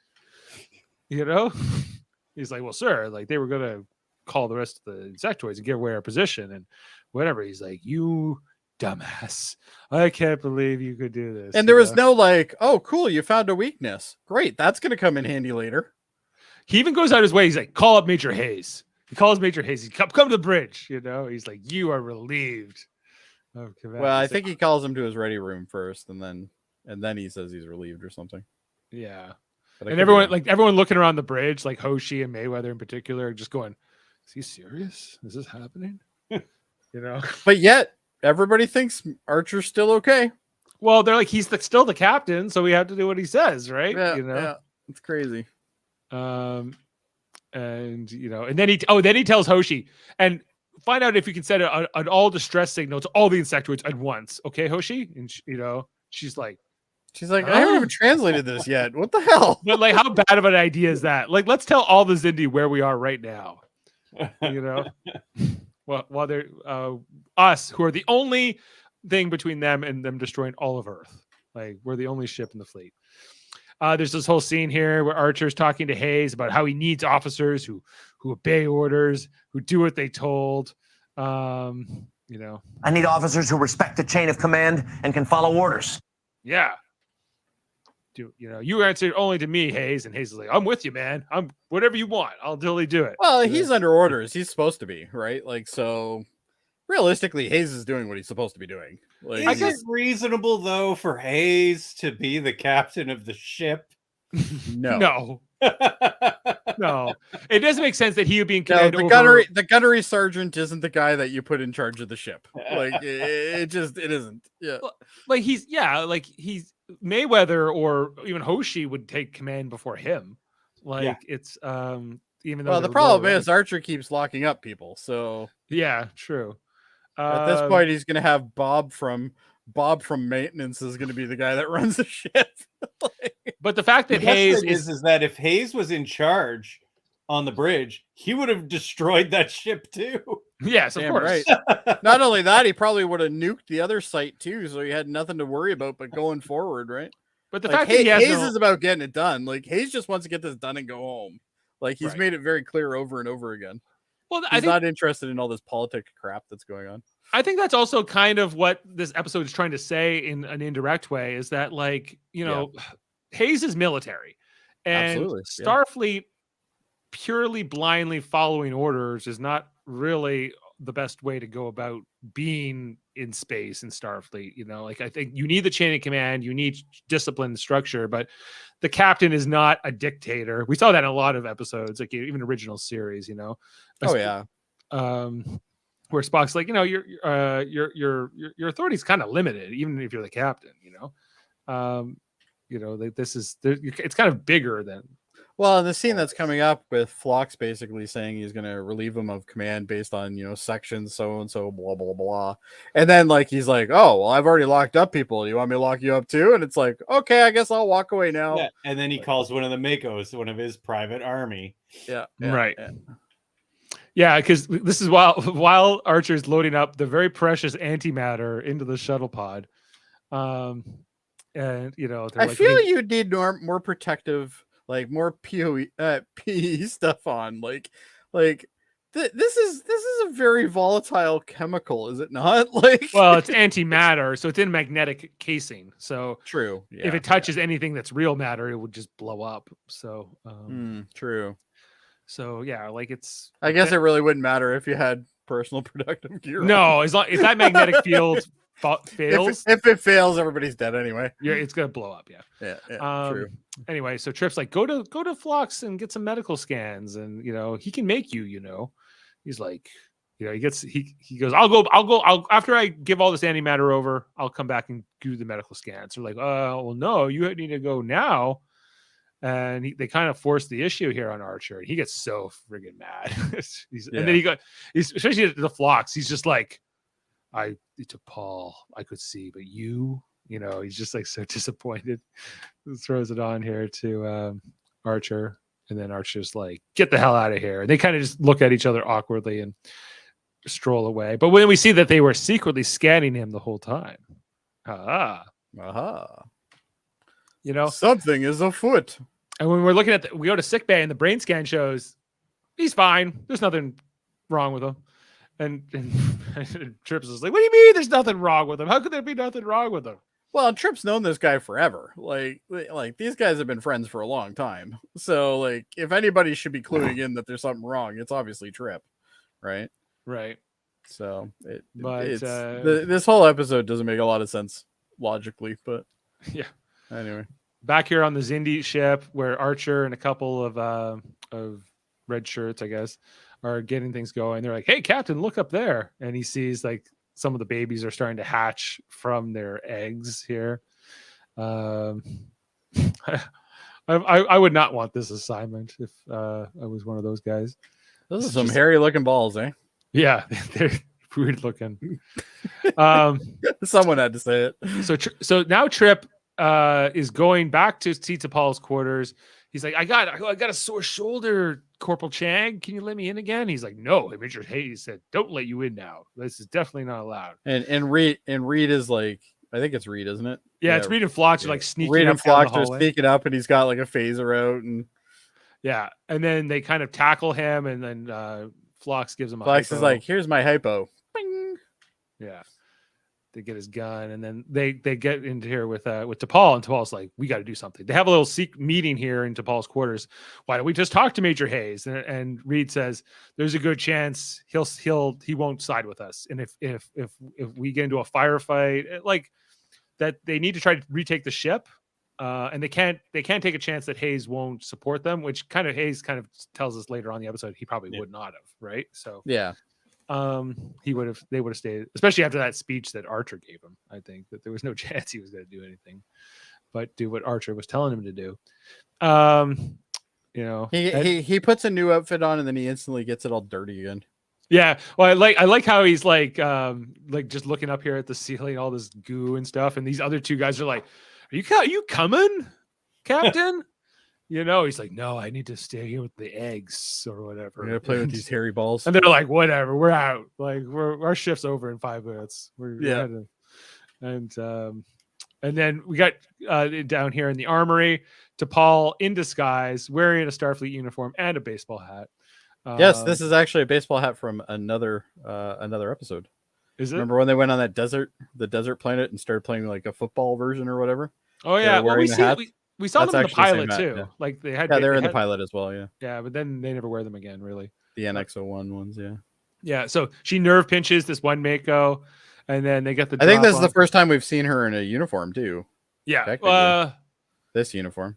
He's like, well, sir, like they were going to call the rest of the insectoids and give away our position and whatever. He's like, you dumbass. I can't believe you could do this. And there was no like, oh, cool, you found a weakness. Great. That's going to come in handy later. He even goes out his way. He's like, call up Major Hayes. He calls Major Hayes. He come to the bridge. He's like, you are relieved. Well, I think he calls him to his ready room first, and then he says he's relieved or something. Yeah. And everyone looking around the bridge, like Hoshi and Mayweather in particular, just going, is he serious? Is this happening? But yet everybody thinks Archer's still okay. Well, they're like, he's still the captain, so we have to do what he says, right? Yeah, it's crazy. And then he tells Hoshi, and find out if you can set an all distress signal to all the insectoids at once. Okay, Hoshi? And she's like, She's like, I haven't even translated this yet. What the hell? But like, how bad of an idea is that? Like, let's tell all the Xindi where we are right now. You know, while they're us, who are the only thing between them and them destroying all of Earth. Like, we're the only ship in the fleet. There's this whole scene here where Archer's talking to Hayes about how he needs officers who obey orders, who do what they told. You know, I need officers who respect the chain of command and can follow orders. Yeah. You answered only to me, Hayes, and Hayes is like, I'm with you, man. I'm whatever you want. I'll totally do it. Well, he's under orders. He's supposed to be, right? Like, so realistically, Hayes is doing what he's supposed to be doing. Like, is it reasonable though for Hayes to be the captain of the ship? No. No. It doesn't make sense that he would be in command the gunnery sergeant isn't the guy that you put in charge of the ship. Like, it isn't. Yeah. Like he's Mayweather or even Hoshi would take command before him. Like it's even though the problem is Archer keeps locking up people. So yeah, true. At this point, he's gonna have Bob from maintenance is gonna be the guy that runs the ship. But the fact that Hayes is that if Hayes was in charge on the bridge, he would have destroyed that ship too. Yes, of course. Right. Not only that, he probably would have nuked the other site too, so he had nothing to worry about but going forward, right? But the fact that Hayes is about getting it done. Like, Hayes just wants to get this done and go home. Like, he's made it very clear over and over again. Well, he's not interested in all this politic crap that's going on. I think that's also kind of what this episode is trying to say in an indirect way, is that, like, you know, Hayes is military, and Starfleet purely blindly following orders is not really the best way to go about being in space in Starfleet. You know, like, I think you need the chain of command, you need discipline and structure, but the captain is not a dictator. We saw that in a lot of episodes, like even original series, you know. Where Spock's like, you know, your authority is kind of limited, even if you're the captain, you know. You know, it's kind of bigger than. Well, the scene that's coming up with Phlox basically saying he's going to relieve him of command based on, you know, sections, so and so, blah, blah, blah. And then, like, he's like, oh, well, I've already locked up people. Do you want me to lock you up too? And it's like, okay, I guess I'll walk away now. Yeah. And then he calls one of the Makos, one of his private army. Right. Yeah, because this is while Archer's loading up the very precious antimatter into the shuttle pod. And, you know, I feel you need more protective, like more PE stuff on, like this is a very volatile chemical, is it not? Like, well, it's antimatter, so it's in magnetic casing. So true. If it touches anything that's real matter, it would just blow up. So true. So yeah, like I guess it really wouldn't matter if you had personal protective gear. No, as long if that magnetic field fails, if it fails, everybody's dead anyway. Yeah, it's gonna blow up. True. Anyway, so Trip's like, go to Phlox and get some medical scans, and you know he can make you. You know, he's like, you know, he goes, I'll after I give all this antimatter over, I'll come back and do the medical scans. They're like, well, no, you need to go now. And they kind of force the issue here on Archer. He gets so friggin' mad. And then he's especially at the Phlox. He's just like, it took Paul. I could see, but you know, he's just like so disappointed. He throws it on here to Archer, and then Archer's like, "Get the hell out of here!" And they kind of just look at each other awkwardly and stroll away. But when we see that they were secretly scanning him the whole time, you know, something is afoot. And when we're looking at we go to sickbay and the brain scan shows he's fine. There's nothing wrong with him. And Trips is like, what do you mean there's nothing wrong with him? How could there be nothing wrong with him? Well, Tripp's known this guy forever. Like these guys have been friends for a long time. So, like, if anybody should be cluing in that there's something wrong, it's obviously Trip, right? Right. So, this whole episode doesn't make a lot of sense logically, but yeah. Anyway, back here on the Xindi ship, where Archer and a couple of red shirts, I guess, are getting things going. They're like, "Hey, Captain, look up there!" And he sees like some of the babies are starting to hatch from their eggs here. I would not want this assignment if I was one of those guys. Those are some hairy looking balls, eh? Yeah, they're weird looking. Someone had to say it. So now Trip is going back to see T'Pol's quarters. He's like, I got a sore shoulder, Corporal Chang. Can you let me in again? He's like, no. Major Hayes said, don't let you in now. This is definitely not allowed. And Reed is like, I think it's Reed, isn't it? Yeah, it's Reed and Phlox are like sneaking Reed up and Phlox down the are hallway. sneaking up, and he's got like a phaser out, and yeah, and then they kind of tackle him, and then Phlox gives him a Phlox hypo. is like, here's my hypo. Bing. Yeah. They get his gun, and then they get into here with T'Pol, and T'Pol's like, we got to do something. They have a little meeting here in T'Pol's quarters. Why don't we just talk to Major Hayes? And Reed says there's a good chance he won't side with us, and if we get into a firefight like that, they need to try to retake the ship, and they can't take a chance that Hayes won't support them, which kind of Hayes kind of tells us later on in the episode he probably would not have, right? So yeah. They would have stayed, especially after that speech that Archer gave him. I think that there was no chance he was going to do anything but do what Archer was telling him to do. He puts a new outfit on, and then he instantly gets it all dirty again. Yeah, well, I like how he's like just looking up here at the ceiling, all this goo and stuff, and these other two guys are like, are you coming, Captain? He's like, no, I need to stay here with the eggs or whatever. We're gonna play with these hairy balls. And they're like, whatever, we're out. Like, our shift's over in 5 minutes. And then we got down here in the armory, T'Pol in disguise, wearing a Starfleet uniform and a baseball hat. Yes, this is actually a baseball hat from another episode. Is it? Remember when they went on that the desert planet, and started playing like a football version or whatever? Oh yeah, well, we saw them in the pilot too. Yeah. Like they had, they're in the pilot as well. Yeah, yeah, but then they never wear them again, really. The NX-01 ones, yeah. Yeah, so she nerve pinches this one Mako, and then they get the. I think this is the first time we've seen her in a uniform too. Yeah, this uniform.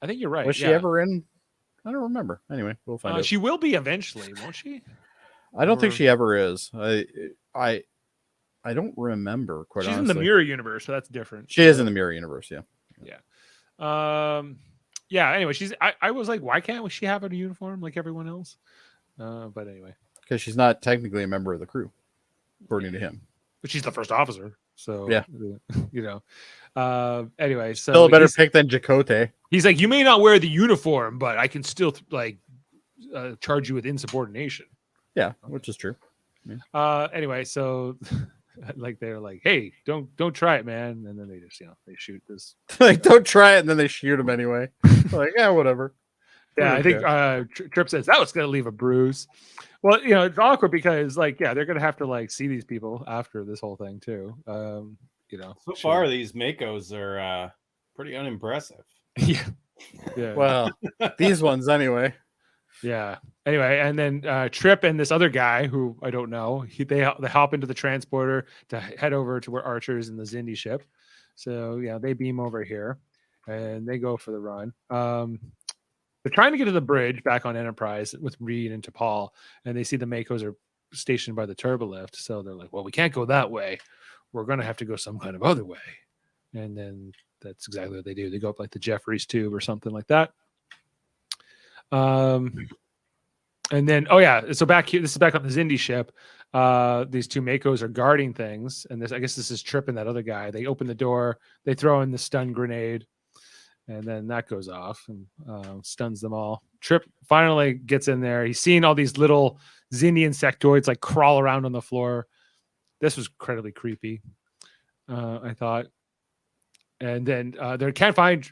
I think you're right. Was she ever in? I don't remember. Anyway, we'll find out. She will be eventually, won't she? I don't think she ever is. I don't remember quite honestly. She's in the Mirror universe, so that's different. She is in the Mirror universe, yeah. Yeah. Anyway, I was like, why can't she have a uniform like everyone else? But anyway, because she's not technically a member of the crew, according to him. But she's the first officer, so yeah. Anyway, so still a better pick than Chakotay. He's like, you may not wear the uniform, but I can still charge you with insubordination. Yeah, which is true. Yeah. Anyway, so. Like they're like, hey, don't try it, man, and then they just they shoot this. Like, don't try it, and then they shoot him anyway. Like, yeah, whatever. Yeah, I think Trip says that was gonna leave a bruise. Well, it's awkward because they're gonna have to see these people after this whole thing too. So far these Makos are pretty unimpressive. Yeah. Well, these ones anyway. Yeah. Anyway, and then Trip and this other guy who I don't know, they hop into the transporter to head over to where Archer is in the Xindi ship. So they beam over here and they go for the run. They're trying to get to the bridge back on Enterprise with Reed and T'Pol, and they see the Makos are stationed by the turbolift. So they're like, well, we can't go that way. We're going to have to go some kind of other way. And then that's exactly what they do. They go up like the Jeffries tube or something like that. And then, so back here, this is back on the Xindi ship. These two Makos are guarding things, and I guess this is Trip and that other guy. They open the door, they throw in the stun grenade, and then that goes off and stuns them all. Trip finally gets in there. He's seeing all these little Xindi insectoids crawl around on the floor. This was incredibly creepy, I thought. And then they can't find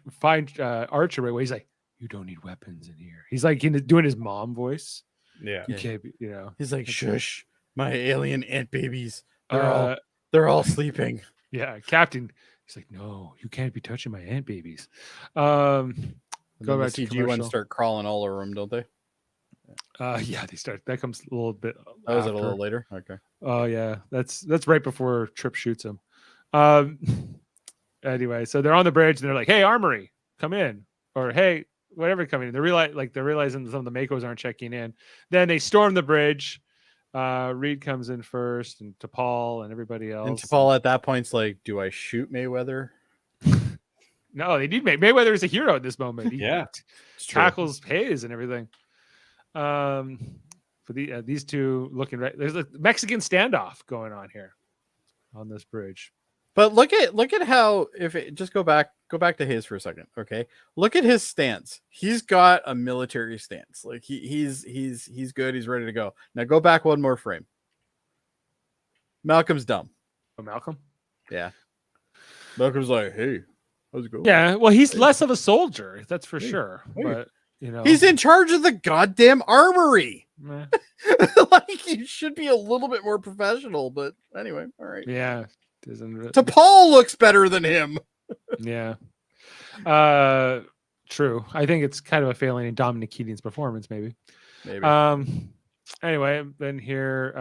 Archer right away. He's like, you don't need weapons in here. He's doing his mom voice. Yeah. You can't be, He's like, shush, my alien ant babies. They're all sleeping. Yeah, Captain. He's like, no, you can't be touching my ant babies. Go back to CG ones start crawling all over them, don't they? Yeah, they start. That comes a little bit. Oh, is it a little later? Okay. Oh yeah, that's right before Trip shoots him. Anyway, so they're on the bridge and they're like, hey, Armory, come in, or hey, whatever, come in. They're realizing some of the Makos aren't checking in. Then they storm the bridge. Reed comes in first, and T'Pol and everybody else. And T'Pol at that point's like, do I shoot Mayweather? No, they need Mayweather is a hero at this moment. He tackles Hayes and everything. For these two looking right, there's a Mexican standoff going on here on this bridge. But look at how just go back to his for a second, okay? Look at his stance. He's got a military stance. Like he's good. He's ready to go. Now go back one more frame. Malcolm's dumb. Oh, Malcolm. Yeah. Malcolm's like, hey, how's it going? Yeah. Well, he's less of a soldier, that's for sure. Hey. But he's in charge of the goddamn armory. eh. Like he should be a little bit more professional. But anyway, all right. Yeah. Doesn't T'Pol looks better than him. Yeah. True. I think it's kind of a failing in Dominic Keating's performance, maybe. Anyway, then here,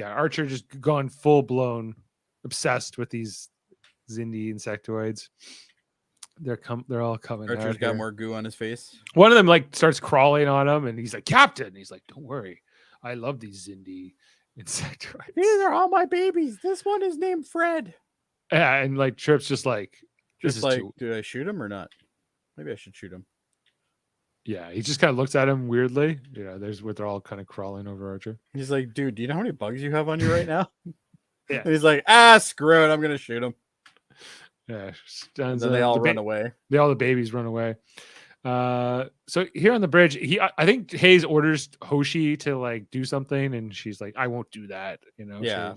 Archer just gone full blown obsessed with these Xindi insectoids. They're all coming. Archer's got more goo on his face. One of them starts crawling on him, and he's like, "Captain." He's like, "Don't worry, I love these Xindi insectoids. These are all my babies. This one is named Fred." Yeah, and Trip's just like, "This is too." Do I shoot him or not? Maybe I should shoot him. Yeah, he just kind of looks at him weirdly. Yeah, they're all kind of crawling over Archer. He's like, "Dude, do you know how many bugs you have on you right now?" Yeah. And he's like, screw it, I'm gonna shoot him. Yeah, and then they all run away. All the babies run away. So here on the bridge, I think Hayes orders Hoshi to do something, and she's like, "I won't do that." Yeah,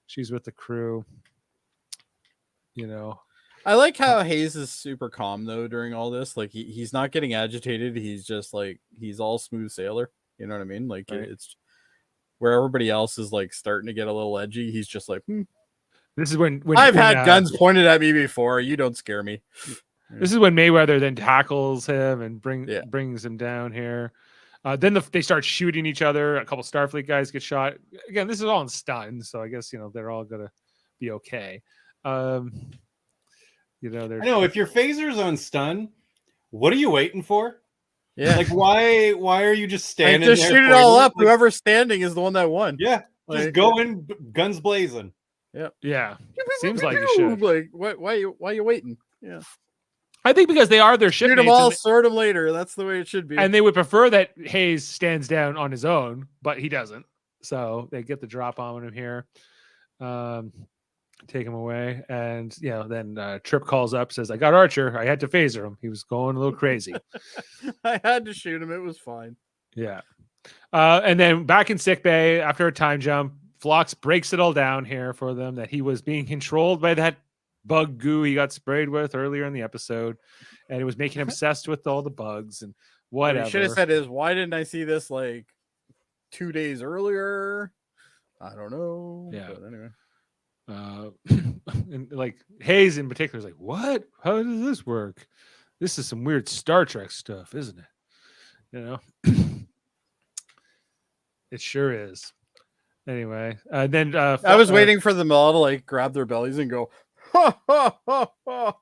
she's with the crew. I like how Hayes is super calm though during all this. Like he's not getting agitated. He's just he's all smooth sailor. You know what I mean? Like right. It's where everybody else is starting to get a little edgy. He's just like, This is when I've had guns pointed at me before. You don't scare me. This is when Mayweather then tackles him and brings him down here. Then they start shooting each other. A couple Starfleet guys get shot. Again, this is all in stun, so I guess they're all gonna be okay. I know if your phaser's on stun, what are you waiting for? Yeah, why are you just standing? Just shoot it all up. Whoever's standing is the one that won. Yeah, just go in, guns blazing. Yeah. Seems like you should. Why are you waiting? Yeah. I think because they are their shipmates. Shoot them all, sort them later. That's the way it should be. And they would prefer that Hayes stands down on his own, but he doesn't. So they get the drop on him here. Take him away. And, then Trip calls up, says, "I got Archer. I had to phaser him. He was going a little crazy." I had to shoot him. It was fine. Yeah. And then back in sickbay, after a time jump, Phlox breaks it all down here for them that he was being controlled by that bug goo he got sprayed with earlier in the episode, and it was making him obsessed with all the bugs and whatever. What he should have said is, "Why didn't I see this 2 days earlier?" I don't know. Yeah. But anyway. And Hayes in particular is like, "What? How does this work? This is some weird Star Trek stuff, isn't it?" It sure is. Anyway, then I was waiting for them all to grab their bellies and go, "Ha ha ha ha,"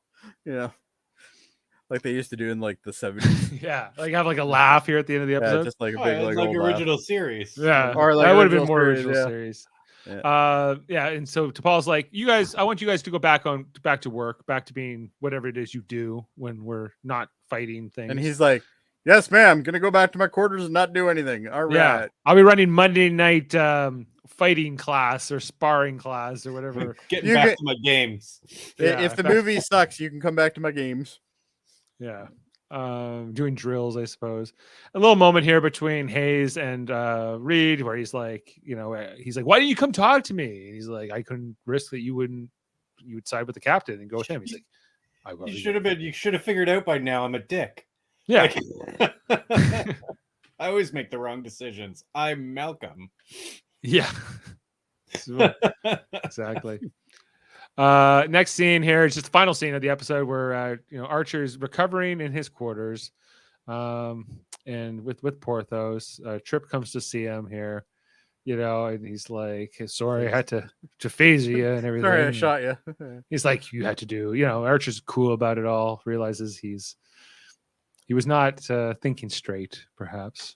like they used to do in the 70s. Yeah, have a laugh here at the end of the episode. Just a big original laugh. Series. Yeah, or that would have been more original series. Yeah. And so T'Pol's like, "You guys, I want you guys to go back to work, back to being whatever it is you do when we're not fighting things." And he's like, "Yes, ma'am. Gonna go back to my quarters and not do anything." All right. Yeah, I'll be running Monday night fighting class or sparring class or whatever. Getting back to my games. If the movie sucks, you can come back to my games. Yeah. Doing drills, I suppose. A little moment here between Hayes and Reed where he's like, "Why didn't you come talk to me?" And he's like, "I couldn't risk that you would side with the captain and go with him." He's like, You should have figured out by now I'm a dick. Yeah. I always make the wrong decisions. I'm Malcolm. Yeah. Exactly. Next scene here is just the final scene of the episode where Archer's recovering in his quarters, and with Porthos. Trip comes to see him here, and he's like, "Sorry, I had to phaser you and everything. Sorry, I shot you." He's like, "You had to do." Archer's cool about it all. Realizes he was not thinking straight, perhaps.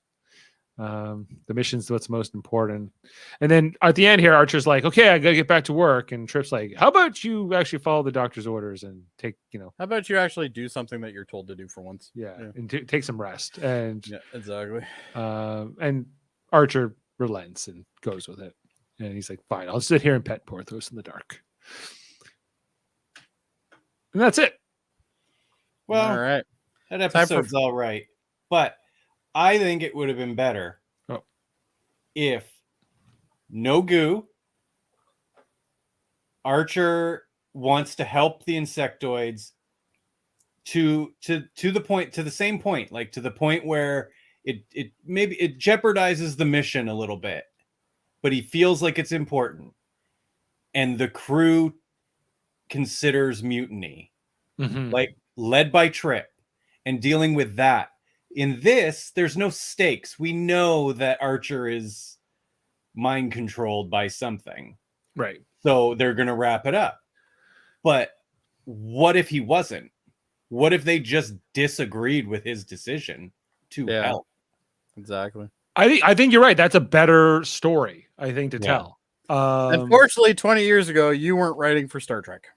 The mission's what's most important. And then at the end here, Archer's like, "Okay, I gotta get back to work." And Trip's like, "How about you actually follow the doctor's orders and take, How about you actually do something that you're told to do for once?" Yeah. And take some rest. And yeah, exactly. And Archer relents and goes with it. And he's like, "Fine, I'll sit here and pet Porthos in the dark." And that's it. Well, all right. that episode's all right, but I think it would have been better if no goo. Archer wants to help the insectoids to the same point, like to the point where it maybe it jeopardizes the mission a little bit, but he feels like it's important, and the crew considers mutiny, like led by Trip, and dealing with that. In this, there's no stakes. We know that Archer is mind controlled by something, right? So they're going to wrap it up. But what if he wasn't? What if they just disagreed with his decision to help? Exactly. I think you're right. That's a better story, I think, to tell. Unfortunately, 20 years ago, you weren't writing for Star Trek.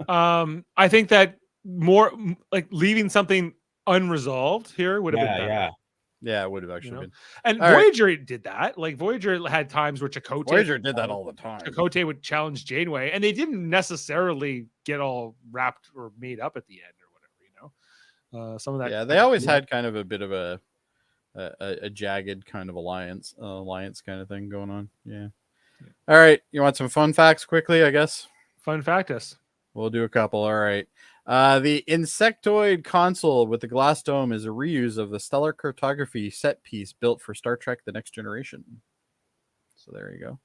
I think that more like leaving something unresolved here would have been better. Yeah, it would have actually been. And Voyager did that. Like Voyager had times where Voyager did that all the time. Chakotay would challenge Janeway, and they didn't necessarily get all wrapped or made up at the end or whatever. Some of that. Yeah, they always had kind of a bit of a jagged kind of alliance kind of thing going on. Yeah. All right, you want some fun facts quickly? I guess. Fun factus. We'll do a couple. All right. The insectoid console with the glass dome is a reuse of the stellar cartography set piece built for Star Trek The Next Generation. So there you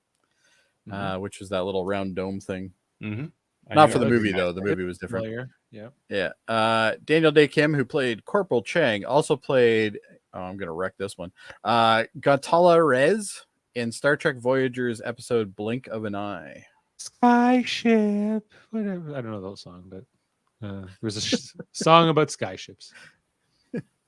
go. Which was that little round dome thing. Not for the movie, though. The movie was different. Yeah. Daniel Day Kim, who played Corporal Chang, also played, I'm going to wreck this one, Gatala Rez in Star Trek Voyager's episode Blink of an Eye. Skyship. Whatever. I don't know the whole song, but there was a song about skyships.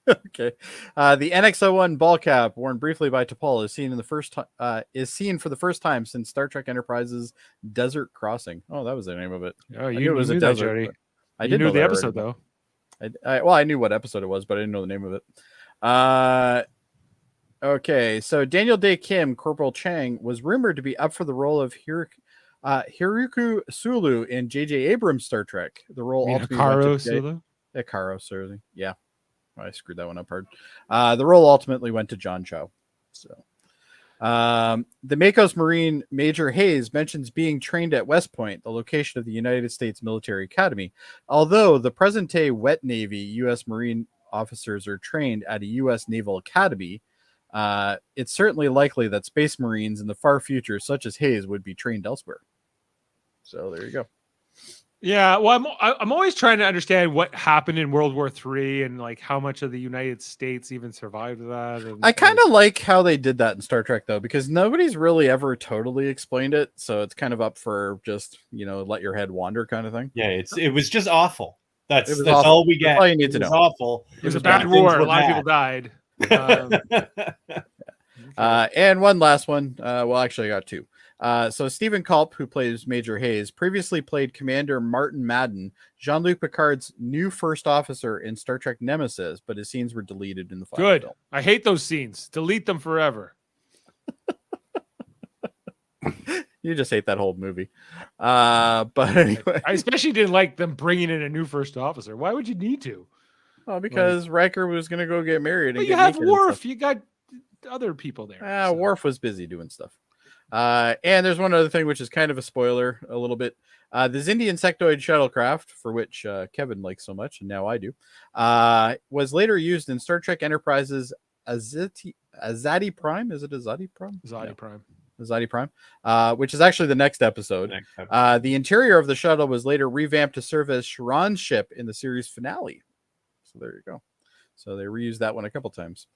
Okay. The NX-01 ball cap, worn briefly by T'Pol, is seen for the first time since Star Trek Enterprise's Desert Crossing. Oh, that was the name of it. Oh, you knew a desert. Jody. I didn't know the episode though. I knew what episode it was, but I didn't know the name of it. Okay, so Daniel Day Kim, Corporal Chang, was rumored to be up for the role of Hiroku Sulu in J.J. Abrams' Star Trek. The role Hikaru Sulu? Hikaru Sulu. Yeah. I screwed that one up hard. The role ultimately went to John Cho. So, the Makos Marine Major Hayes mentions being trained at West Point, the location of the United States Military Academy. Although the present-day wet Navy U.S. Marine officers are trained at a U.S. Naval Academy, it's certainly likely that Space Marines in the far future, such as Hayes, would be trained elsewhere. So there you go. Yeah, well, I'm always trying to understand what happened in World War III and like how much of the United States even survived that. And, I kind of like how they did that in Star Trek, though, because nobody's really ever totally explained it. So it's kind of up for just, let your head wander kind of thing. Yeah, it was just awful. That's awful. all we get. That's all you need to know. Awful. It was a bad war. A lot of people died. And one last one. Well, actually, I got two. So Stephen Culp, who plays Major Hayes, previously played Commander Martin Madden, Jean-Luc Picard's new first officer in Star Trek Nemesis, but his scenes were deleted in the final Good. film. I hate those scenes. Delete them forever. You just hate that whole movie. But anyway. I especially didn't like them bringing in a new first officer. Why would you need to? Oh, because Riker was going to go get married. But you have Worf. You got other people there. Worf was busy doing stuff. And there's one other thing, which is kind of a spoiler a little bit. The Xindi insectoid shuttlecraft, for which Kevin likes so much, and now I do, was later used in Star Trek Enterprise's Azadi Prime. Is it Azadi Prime? Azadi Prime. Azadi Prime, which is actually the next episode. The interior of the shuttle was later revamped to serve as Sharon's ship in the series finale. So there you go. So they reused that one a couple times.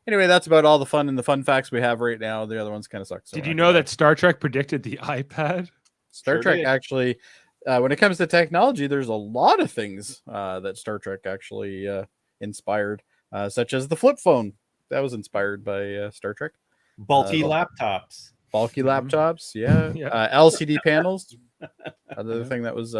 Anyway, that's about all the fun and the fun facts we have right now. The other ones kind of suck. So did you know that Star Trek predicted the iPad? Star Trek actually, when it comes to technology, there's a lot of things that Star Trek actually inspired, such as the flip phone. That was inspired by Star Trek. Bulky laptops. Yeah. LCD panels. Another thing that was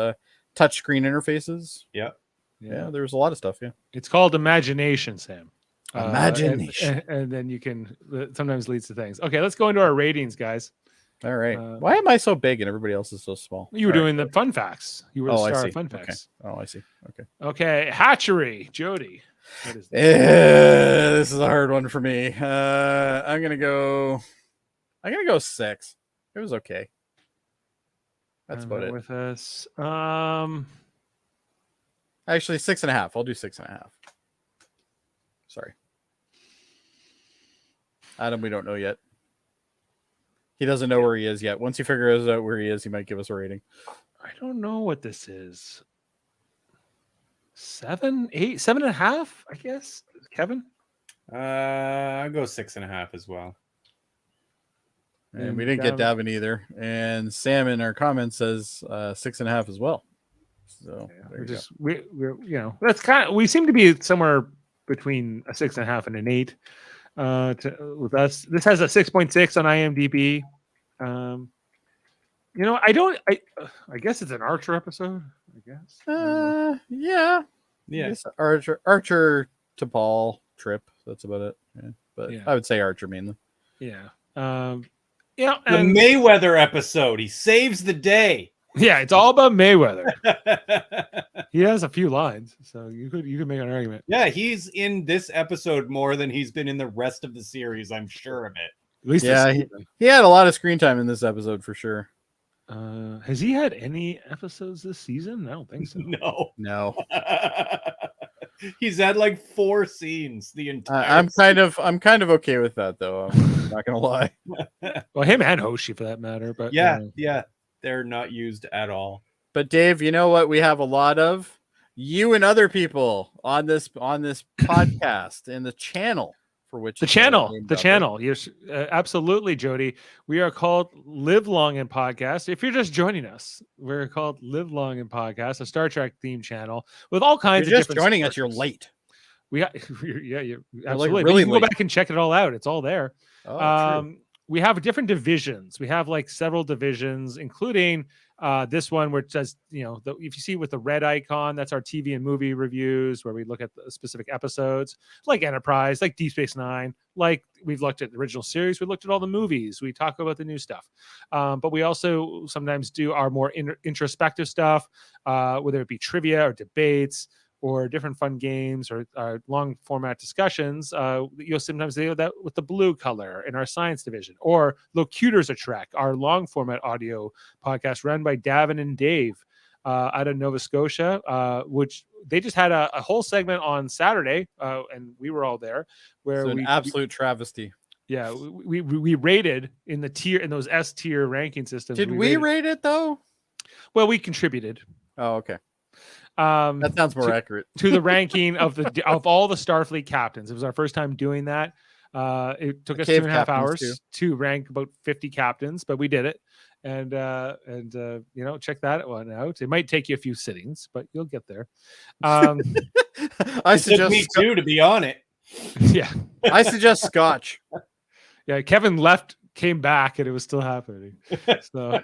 touchscreen interfaces. Yeah, there was a lot of stuff. Yeah. It's called imagination, Sam. Imagination. And then you can sometimes leads to things. Okay, let's go into our ratings, guys. All right. Why am I so big and everybody else is so small? You were doing the fun facts. You were the I star see. of fun facts. Okay. Oh, I see. Okay. Okay. Hatchery, Jody. What is this is a hard one for me. I'm gonna go 6. It was okay. That's about it. With us. Actually, 6.5. I'll do 6.5. Sorry. Adam, we don't know yet. He doesn't know where he is yet. Once he figures out where he is, he might give us a rating. I don't know what this is. 7, 8, 7.5, I guess. Kevin? I'll go 6.5 as well. And we didn't get Davin either. And Sam in our comments says 6.5 as well. So we're that's kind of, we seem to be somewhere between a 6.5 and an 8. With us, this has a 6.6 on IMDb. I guess it's an Archer episode. I guess. Yeah. Archer to Paul trip. That's about it. Yeah. But I would say Archer mainly. Yeah. The Mayweather episode. He saves the day. Yeah, it's all about Mayweather. He has a few lines, so you could make an argument. Yeah, he's in this episode more than he's been in the rest of the series. I'm sure of it. At least he had a lot of screen time in this episode for sure. Has he had any episodes this season? I don't think so. No. He's had like 4 scenes the entire. I'm kind of okay with that though. I'm not gonna lie. Well, him and Hoshi for that matter, but yeah, they're not used at all. But Dave, you know what? We have a lot of you and other people on this podcast and the channel for which the channel. Yes, absolutely, Jody. We are called Live Long and Podcast. If you're just joining us, we're called Live Long and Podcast, a Star Trek theme channel with all kinds. You're of just joining us. You're late. You're absolutely. Like really you can go back and check it all out. It's all there. True. We have different divisions. We have like several divisions, including this one where it says, if you see with the red icon, that's our TV and movie reviews where we look at the specific episodes, like Enterprise, like Deep Space Nine, like we've looked at the original series. We looked at all the movies. We talk about the new stuff. But we also sometimes do our more introspective stuff, whether it be trivia or debates, or different fun games or long format discussions. You'll sometimes do that with the blue color in our science division, or Locutors of Trek, our long format audio podcast run by Davin and Dave out of Nova Scotia, which they just had a whole segment on Saturday, and we were all there. Where an absolute travesty. Yeah, we rated in those S tier ranking systems. Did we rate it though? Well, we contributed. Oh, okay. That sounds more accurate to the ranking of all the Starfleet captains. It was our first time doing that. It took us 2.5 hours to rank about 50 captains, but we did it. And check that one out. It might take you a few sittings, but you'll get there. I suggest me too to be on it. Yeah, I suggest Scotch. Yeah, Kevin left, came back, and it was still happening. So.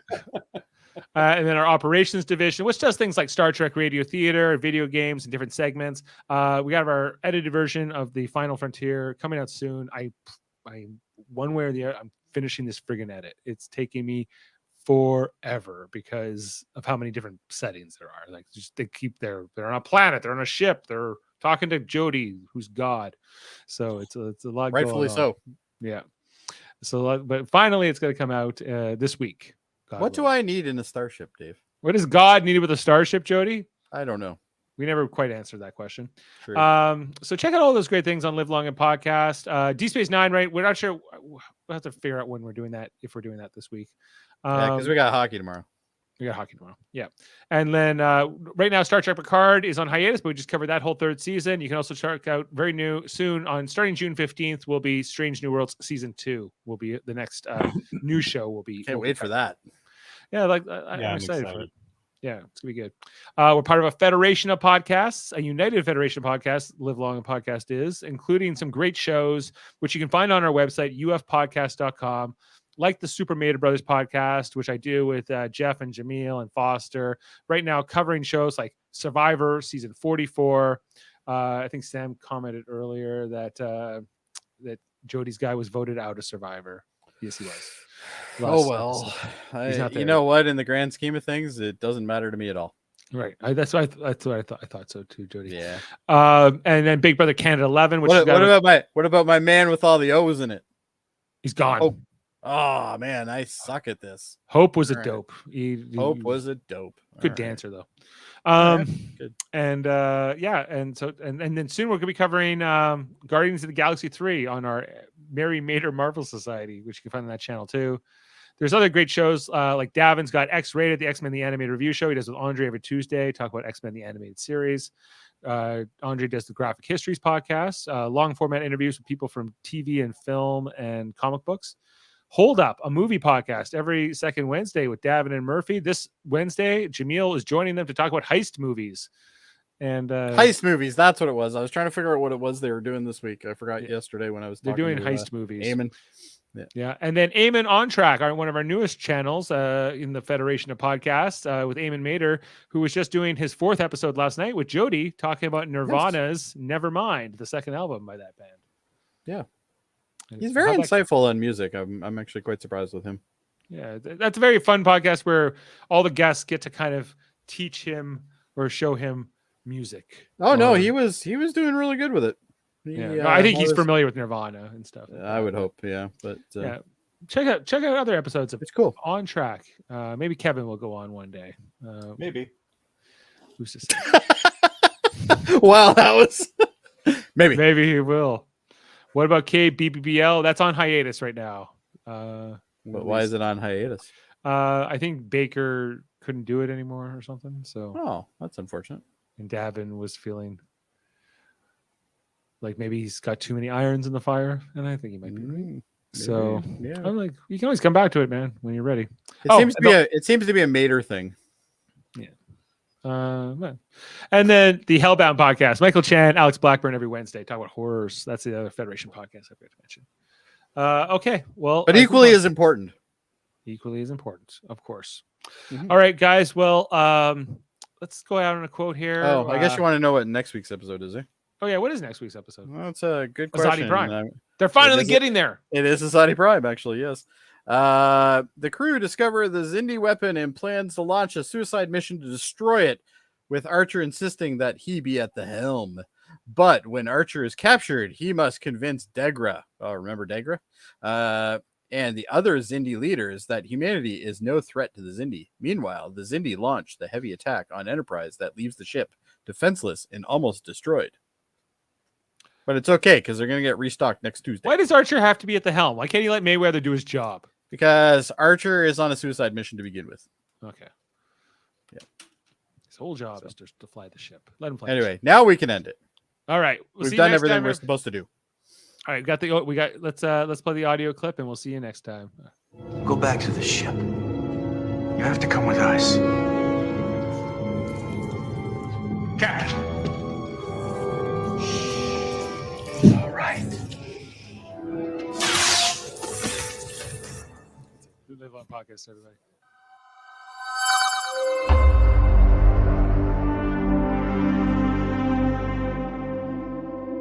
And then our operations division, which does things like Star Trek radio theater, video games, and different segments. We have our edited version of the Final Frontier coming out soon. I one way or the other, I'm finishing this friggin' edit. It's taking me forever because of how many different settings there are. Like, they're on a planet, they're on a ship, they're talking to Jody, who's God. So it's a lot. Rightfully so. Yeah. So, but finally, it's going to come out this week. What do I need in a starship, Dave? What does God need with a starship, Jody? I don't know. We never quite answered that question. True. So check out all those great things on Live Long and Podcast. Deep Space Nine, right? We're not sure. We'll have to figure out when we're doing that, if we're doing that this week. Because we got hockey tomorrow. Yeah. And then right now, Star Trek Picard is on hiatus, but we just covered that whole 3rd season. You can also check out starting June 15th, will be Strange New Worlds Season 2. Will be the next new show. Can't wait for that. Yeah, I'm excited for it. Yeah, it's gonna be good. We're part of a federation of podcasts, a united federation of podcasts. Live Long and Podcast is, including some great shows, which you can find on our website, ufpodcast.com, like the Super Mater Brothers podcast, which I do with Jeff and Jaemeel and Foster. Right now, covering shows like Survivor season 44. I think Sam commented earlier that Jody's guy was voted out of Survivor. Yes, he was. Oh well, you know what? In the grand scheme of things, it doesn't matter to me at all. Right. That's what I thought. I thought so too, Jody. Yeah. And then Big Brother Canada 11. Which what about my man with all the O's in it? He's gone. Hope. Oh man, I suck at this. Hope was a dope. Hope was a dope. Good dancer though. Good. And and then soon we're gonna be covering Guardians of the Galaxy 3 on our Mary Mater Marvel Society, which you can find on that channel too. There's other great shows like Davin's got X-Rated, the X-Men the Animated Review Show. He does with Andre every Tuesday, talk about X-Men the Animated Series. Andre does the Graphic Histories podcast, long format interviews with people from TV and film and comic books. Hold Up, a movie podcast every second Wednesday with Davin and Murphy. This Wednesday, Jaemeel is joining them to talk about heist movies. And heist movies, that's what it was. I was trying to figure out what it was they were doing this week. I forgot yesterday when I was talking. They're doing heist movies. Eamon. Yeah. And then Eamon On Track, one of our newest channels in the Federation of Podcasts with Eamon Mater, who was just doing his 4th episode last night with Jody, talking about Nirvana's Nevermind, the second album by that band. Yeah. He's very insightful on music. I'm actually quite surprised with him. Yeah. That's a very fun podcast where all the guests get to kind of teach him or show him music. Oh, no, he was doing really good with it. I think he's familiar with Nirvana and stuff. I would hope, yeah. But check out other episodes of it's cool. On Track. Maybe Kevin will go on one day. Maybe. Who's to say? Wow, that was maybe he will. What about KBBBL? That's on hiatus right now. But why is it on hiatus? I think Baker couldn't do it anymore or something. So that's unfortunate. And Davin was feeling like maybe he's got too many irons in the fire, and I think he might be right. So I'm like, you can always come back to it, man, when you're ready. It seems to be a Mater thing. Yeah. And then the Hellbound podcast, Michael Chan, Alex Blackburn every Wednesday, talk about horrors. That's the other Federation podcast I forgot to mention. Okay, well, but equally as important. Equally as important, of course. Mm-hmm. All right, guys. Well, let's go out on a quote here. Oh, I guess you want to know what next week's episode is, eh? Oh yeah, what is next week's episode? Well, that's a good question. Azadi Prime. They're finally getting there. It is Azadi Prime, actually. Yes. The crew discover the Xindi weapon and plans to launch a suicide mission to destroy it, with Archer insisting that he be at the helm. But when Archer is captured, he must convince Degra. Oh, remember Degra? And the other Xindi leaders that humanity is no threat to the Xindi. Meanwhile, the Xindi launch the heavy attack on Enterprise that leaves the ship defenseless and almost destroyed. But it's okay because they're going to get restocked next Tuesday. Why does Archer have to be at the helm? Why can't he let Mayweather do his job? Because Archer is on a suicide mission to begin with. Okay. Yeah. His whole job is to fly the ship. Let him fly. Anyway, now we can end it. All right. We've done everything we're supposed to do. All right, let's play the audio clip and we'll see you next time. Go back to the ship. You have to come with us. Captain. All right. We live on podcast, everybody.